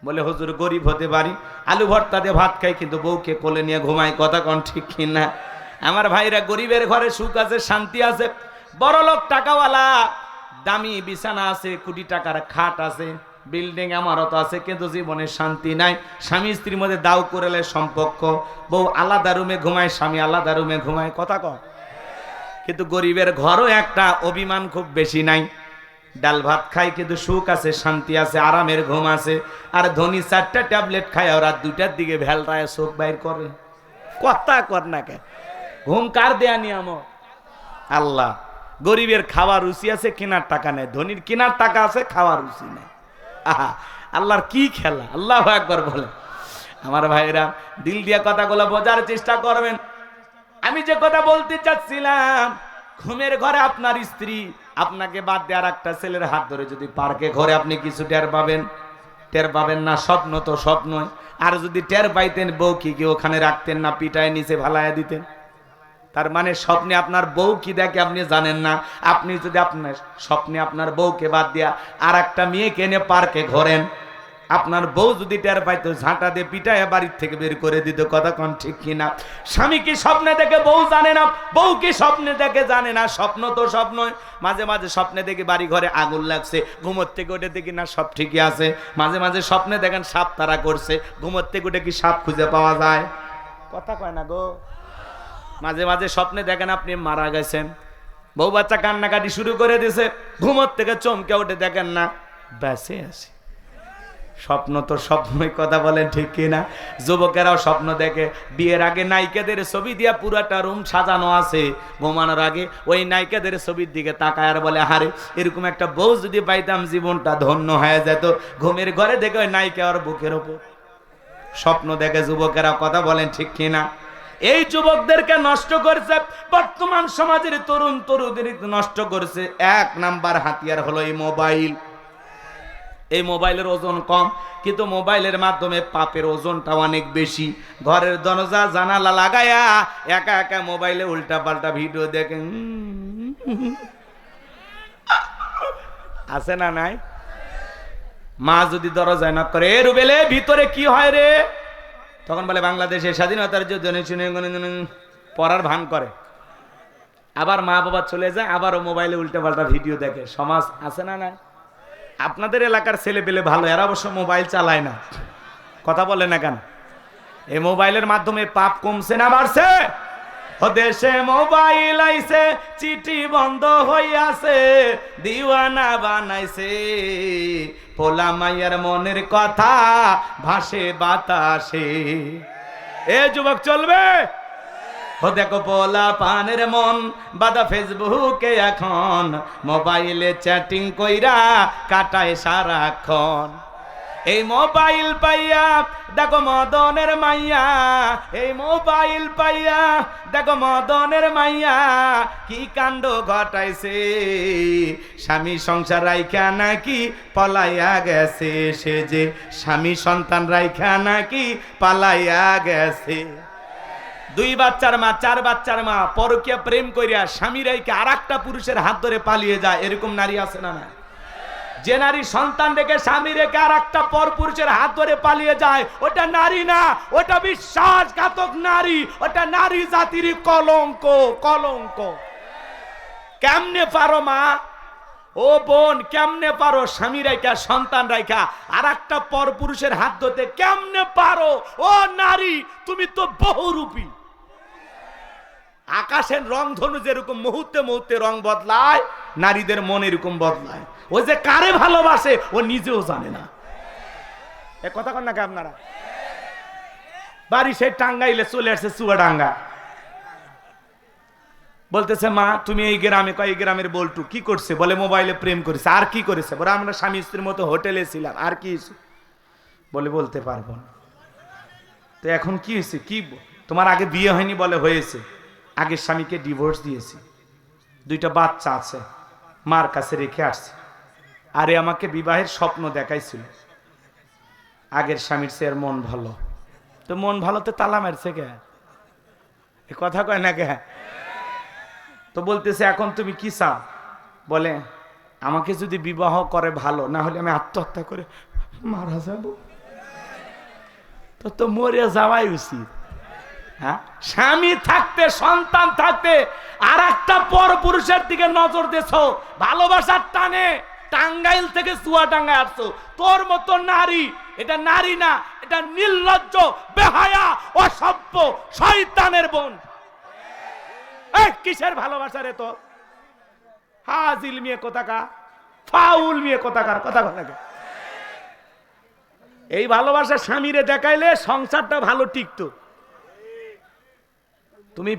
বলে, হুজুর গরিব হতে পারি, আলু ভর্তা দিয়ে ভাত খাই, কিন্তু বউকে কোলে নিয়ে ঘুমাই। কথা কোন ঠিক কিনা? আমার ভাইরা, গরিবের ঘরে সুখ আছে, শান্তি আছে, বড় লোক টাকাওয়ালা, দামি বিছানা আছে, কোটি টাকার খাট আছে, বিল্ডিং আমারত আছে, কিন্তু জীবনে শান্তি নাই। স্বামী স্ত্রীর মধ্যে দাও করেলে সম্পর্ক, বউ আলাদা রুমে ঘুমায়, স্বামী আলাদা রুমে ঘুমায়। কথা কম। কিন্তু গরিবের ঘরও একটা অভিমান খুব বেশি নাই, ডাল ভাত খায়, কিন্তু সুখ আছে, শান্তি আছে, আরামের ঘুম আছে। আর ধনী 4টা ট্যাবলেট খায়, ওরা 2টার দিকে ভেলটায় চোখ বাইর করে। কথা কর না কে? ঘুম কার দেয়া নিয়ম? আল্লাহ। গরিবের খাওয়ার রুচি আছে, কেনার টাকা নেই, ধনীর কেনার টাকা আছে, খাওয়ার রুচি নেই। আহা, আল্লাহর কি খেলা! আল্লাহু আকবার বলে। আমার ভাইরা, দিল দিয়া কথাগুলো বোঝার চেষ্টা করবেন। আমি যে কথা বলতে চাচ্ছিলাম, ঘুমের ঘরে আপনার স্ত্রী আপনাকে বাদ দিয়ে আর একটা ছেলের হাত ধরে যদি পার্কে ঘরে, আপনি কিছু টের পাবেন? টের পাবেন না। স্বপ্ন তো স্বপ্নই। আর যদি টের পাইতেন, বউ কি ওখানে রাখতেন না, পিটায় নিচে ভালাইয়া দিতেন? তার মানে স্বপ্নে আপনার বউ কি দেখে আপনি জানেন না। আপনি যদি আপনার স্বপ্নে আপনার বউকে বাদ দিয়া আর একটা মেয়েকে এনে পার্কে ঘোরেন, আপনার বউ যদি টের পাইতো, ঝাঁটা দিয়ে পিটায় বাড়ির থেকে বের করে দিত। কথা কোন ঠিক কিনা? স্বামী কি স্বপ্নে দেখে বউ জানে না, বউ কি স্বপ্নে দেখে জানে না। স্বপ্ন তো স্বপ্নই। মাঝে মাঝে স্বপ্নে দেখি বাড়ি ঘরে আগুন লাগছে, ঘুমোর থেকে উঠে দেখি না সব ঠিকই আছে। মাঝে মাঝে স্বপ্নে দেখেন সাপ তারা করছে, ঘুমোর থেকে উঠে কি সাপ খুঁজে পাওয়া যায়? কথা কয় না গো। মাঝে মাঝে স্বপ্নে দেখেন আপনি মারা গেছেন, বউ বাচ্চা কান্নাকাটি শুরু করে দিয়েছে, ঘুমোর থেকে চমকে উঠে দেখেন না বেঁচে আছে। স্বপ্ন তো স্বপ্নই। কথা বলেন ঠিক কিনা? যুবকেরাও স্বপ্ন দেখে, বিয়ের আগে নায়িকাদের ছবি দিয়া পুরাটা রুম সাজানো আছে, ঘুমানোর আগে ওই নায়িকাদের ছবির দিকে তাকায় আর বলে, হারে এরকম একটা বউ যদি পাইতাম জীবনটা ধন্য হয়ে যেত। ঘুমের ঘরে দেখে ওই নায়িকা আর বুকের ওপর। স্বপ্ন দেখে যুবকেরা। কথা বলেন ঠিক কিনা? এই যুবকদেরকে নষ্ট করছে বর্তমান সমাজের তরুণ তরুণদের নষ্ট করছে। 1 নাম্বার হাতিয়ার হলো এই মোবাইল। এই মোবাইলের ওজন কম, কিন্তু মোবাইলের মাধ্যমে পাপের ওজনটা অনেক বেশি। ঘরের দরজা জানালা লাগায়া একা একা মোবাইলে উল্টা পাল্টা ভিডিও দেখেন, আছে না নাই? মা যদি দরজায় না করে, এ রুবেলে ভিতরে কি হয় রে, তখন বলে বাংলাদেশের স্বাধীনতার জন্য পড়ার ভান করে। আবার মা বাবা চলে যায়, আবারও মোবাইলে উল্টা পাল্টা ভিডিও দেখে। সমাজ আছে না নাই? আপনাদের এলাকার ছেলে পেলে ভালো, এরা অবশ্য মোবাইল চালায় না। কথা বলে না কেন? এই মোবাইলের মাধ্যমে পাপ কমছে না বাড়ছে? দেশে মোবাইল আইছে, চিঠি বন্ধ হইয়াছে, দিওয়ানা বানাইছে, পোলা মাইয়ার মনের কথা ভাসে বাতাসে। এ যুবক চলবে? ও দেখো পোলা পানের মন বাদা ফেসবুকে এখন, মোবাইলে চ্যাটিং কইরা কাটায় সারাক্ষণ। এই মোবাইল পাইয়া দেখো মদনের মাইয়া, এই মোবাইল পাইয়া দেখো মদনের মাইয়া কি কাণ্ড ঘটাইছে, স্বামী সংসার রাইখা নাকি পলাইয়া গেছে, সে যে স্বামী সন্তান রাইখা নাকি পালাইয়া গেছে। 2 বাচ্চার মা 4 বাচ্চার মা পরকীয়া প্রেম করিয়া স্বামী রাইখা আরেকটা পুরুষের হাত ধরে পালিয়ে যায়, এরকম নারী আছে না? না, যে নারী সন্তান রেখে স্বামী রেখে আর একটা পর পুরুষের হাত ধরে পালিয়ে যায়, ওটা নারী না, ওটা বিশ্বাসঘাতক নারী, ওটা নারী জাতির কলঙ্ক। কলঙ্ক। কেমনে পারো মা, ও বোন, কেমনে পারো স্বামী রেখা সন্তান রেখা আর একটা পর পুরুষের হাত ধরতে? কেমনে পারো? ও নারী, তুমি তো বহুরূপী। আকাশের রং ধনু যেরকম মুহূর্তে মুহূর্তে রং বদলায়, নারীদের মন এরকম বদলায়। ও যে কারে ভালোবাসে ও নিজেও জানে না। এ কথা কন নাকি আপনারা? বাড়ি সে টাঙ্গাইলে চলে আসছে চুয়াডাঙ্গা, বলতেছে মা তুমি এই গ্রামে, কয় এই গ্রামের বলটু কি করছে? বলে মোবাইলে প্রেম করেছে। আর কি করেছে? বলে আমরা স্বামী স্ত্রীর মতো হোটেলে ছিলাম। আর কি? বলে বলতে পারবো না। তো এখন কি হয়েছে? কি তোমার আগে বিয়ে হয়নি? বলে হয়েছে। আগের স্বামীকে ডিভোর্স দিয়েছি, 2টা বাচ্চা আছে, মার কাছে রেখে আসছে। আরে আমাকে বিবাহের স্বপ্ন দেখাইছিল, আগের স্বামীর চেয়ে মন ভালো। তো মন ভালোতে তালা মারছে কে? এ কথা কয় না কে? তো বলতেছে এখন তুমি কি চাও? বলে আমাকে যদি বিবাহ করে ভালো, না হলে আমি আত্মহত্যা করে মারা যাব। তো মরে যাওয়াই উচিত। হ্যাঁ, স্বামী থাকতে সন্তান থাকতে আর একটা পর পুরুষের দিকে নজর দিয়েছ, ভালোবাসার টানে টাঙ্গাইল থেকে চুয়াডাঙ্গায় আসছো। তোর মতো নারী, এটা নারী না, এটা নির্লজ্জ, বেহায়া, অসভ্য, শয়তানের বোন। কিসের ভালোবাসা রে তো? হাজিল মিয়ে কোথাকা, ফাউল মিয়ে কোথাকার কথা বলে। এই ভালোবাসা স্বামীরে দেখাইলে সংসারটা ভালো টিকতো। তুমি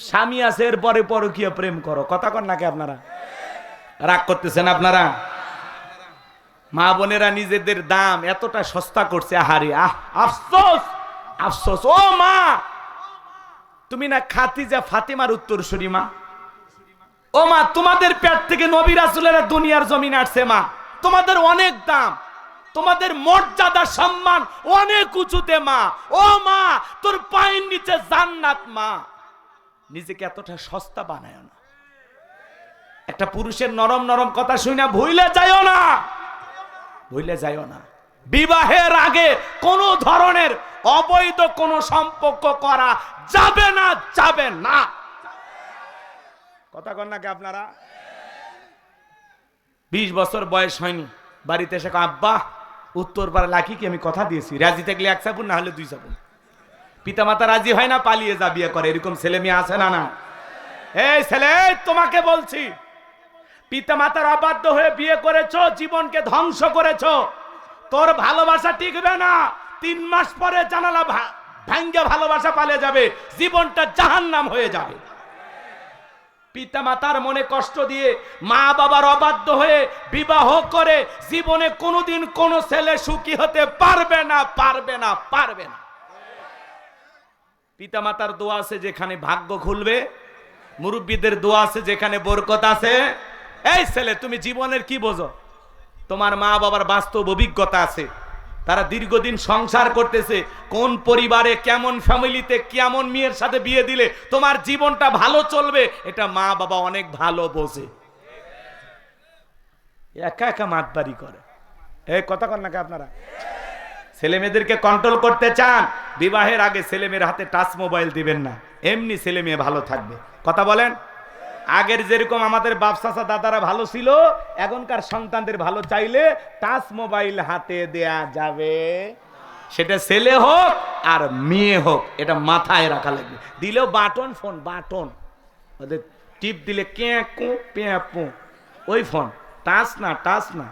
স্বামী আছে এর পরে পরকীয়া প্রেম করো, কথা কন নাকি আপনারা? রাগ করতেছেন আপনারা? মা বোনেরা নিজেদের দাম এতটা সস্তা করছে, আহারে আফসোস আফসোস। ও মা, তুমি না খাদিজা ফাতেমার উত্তরসূরি মা? ও মা, তোমাদের পেট থেকে নবী রাসূলেরা দুনিয়ার জমিনে আসছে মা, তোমাদের অনেক দাম, তোমাদের মর্যাদা সম্মান অনেক উঁচুতে মা। ও মা, তোর পায়ের নিচে জান্নাত মা। নিজেকে এতটা সস্তা বানায় না। একটা পুরুষের নরম নরম কথা শুনে ভুলে যাইও না, ভুলে যাইও না। বিবাহের আগে কোন ধরনের অবৈধ কোন সম্পর্ক করা যাবে না, যাবে না। কথা কন নাকি আপনারা? 20 বছর বয়স হয়নি, বাড়িতে এসে আব্বা উত্তর পাড়া লাখি কি আমি কথা দিয়েছি, রাজি থাকলে 1 চাপুন, না হলে 2 চাপুন। পিতা মাতা রাজি হয় না, পালিয়ে যা বিয়ে করে, এরকম ছেলে মেয়ে আছে না? না, এই ছেলে তোমাকে বলছি, পিতা মাতার অবাধ্য হয়ে বিয়ে করেছো, জীবনকে ধ্বংস করেছো। তোর ভালোবাসা টিকবে না, 3 মাস পরে জানালা ভাঙ্গে ভালোবাসা পালিয়ে যাবে, জীবনটা জাহান্নাম হয়ে যাবে। পিতা মাতার মনে কষ্ট দিয়ে মা বাবার অবাধ্য হয়ে বিবাহ করে জীবনে কোনোদিন কোন ছেলে সুখী হতে পারবে না, পারবে না, পারবে না। পিতা মাতার দোয়া আছে যেখানে ভাগ্য খুলবে, মুরব্বীদের দোয়া আছে যেখানে বরকত আছে। এই ছেলে, তুমি জীবনের কি বোঝো? তোমার মা বাবার বাস্তব অভিজ্ঞতা আছে, তারা দীর্ঘদিন সংসার করতেছে, কোন পরিবারে কেমন ফ্যামিলিতে কেমন মেয়ের সাথে বিয়ে দিলে তোমার জীবনটা ভালো চলবে, এটা মা বাবা অনেক ভালো বোঝে। একা একা মাতবাড়ি করে। এই কথা কন নাকি আপনারা? ছেলে মেয়েদেরকে কন্ট্রোল করতে চান, বিবাহের আগে ছেলে মেয়ের হাতে টাচ মোবাইল দিবেন না, এমনি ছেলে মেয়ে ভালো থাকবে। কথা বলেন? আগের যেরকম আমাদের বাপ চাচা দাদারা ভালো ছিল, এখনকার সন্তানদের ভালো চাইলে টাচ মোবাইল হাতে দেয়া যাবে, সেটা ছেলে হোক আর মেয়ে হোক, এটা মাথায় রাখা লাগবে। দিলেও বাটন ফোন, বাটন, ওদের টিপ দিলে ক্যাঁকু প্যাঁপু, ওই ফোন, টাচ না, টাচ না।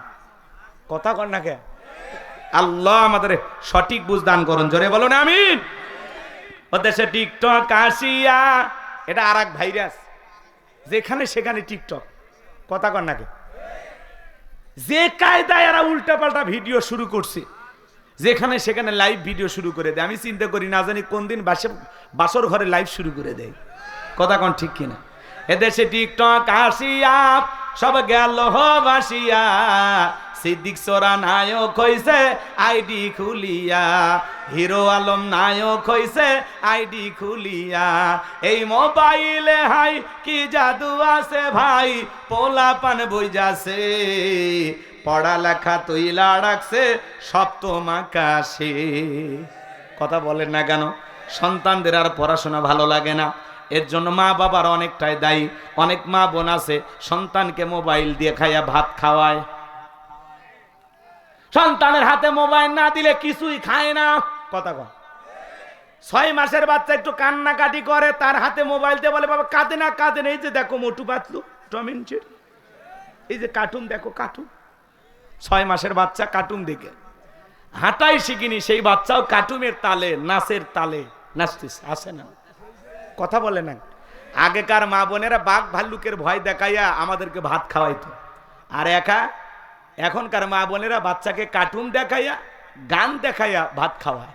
কথা কর না কে? আল্লাহ আমাদের সঠিক বুঝ দান করুন, জোরে বলুন আমিন। ওদের সে টিকটক আসিয়া, এটা আর এক ভাইরাস, যেখানে সেখানে টিকটক। কথা কর নাকি? যে কায়দায় এরা উল্টা পাল্টা ভিডিও শুরু করছে, যেখানে সেখানে লাইভ ভিডিও শুরু করে দেয়। আমি চিন্তা করি না জানি কোন দিন বাসর ঘরে লাইভ শুরু করে দেয়। কথা কোন ঠিক কিনা? এদেশে টিকটক আসিয়া সব গেল বাসিয়া, সিদ্দিক সোরা নায়ক হইছে আইডি খুলিয়া, হিরো আলম নায়ক হইছে আইডি খুলিয়া। এই মোবাইলে হাই কি জাদু আছে ভাই, পোলা পান বই যাচ্ছে, পড়ালেখা তৈলা রাখছে সপ্তম আকাশে। কথা বলেন না কেন? সন্তানদের আর পড়াশোনা ভালো লাগে না, এর জন্য মা বাবার অনেকটাই দায়ী। অনেক মা বোন আছে সন্তানকে মোবাইল দিয়ে খাইয়া ভাত খাওয়ায়, সন্তানের হাতে মোবাইল না দিলে কিছুই খায় না। কথা কয় 6 মাসের বাচ্চা একটু কান্নাকাটি করে, তার হাতে মোবাইল দিয়ে বলে বাবা কাঁদে না কাঁদে না, এই যে দেখো Motu Patlu Tom and Jerry, এই যে কার্টুন দেখো কার্টুন। 6 মাসের বাচ্চা কার্টুন দেখে হাঁটাই শিখিনি, সেই বাচ্চাও কার্টুনের তালে নাচের তালে নাচতেছে, আসে না? কথা বলে না? আগেকার মা বোনেরা বাঘ ভাল্লুকের ভয় দেখাইয়া আমাদেরকে ভাত খাওয়াইতো, আর এখনকার মা বোনেরা বাচ্চাকে কার্টুন দেখাইয়া গান দেখাইয়া ভাত খাওয়ায়।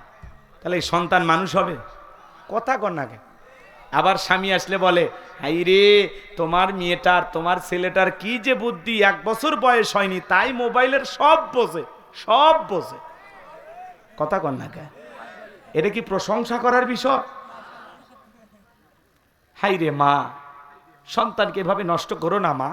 তাহলে এই সন্তান মানুষ হবে? কথা কর না। আবার স্বামী আসলে বলে হাই রে তোমার মেয়েটার তোমার ছেলেটার কি যে বুদ্ধি, 1 বছর বয়স হয়নি তাই মোবাইলের সব বোঝে, সব বোঝে। কথা কর না। এটা কি প্রশংসা করার বিষয়? হাই রে মা, সন্তানকে এভাবে নষ্ট করো না মা।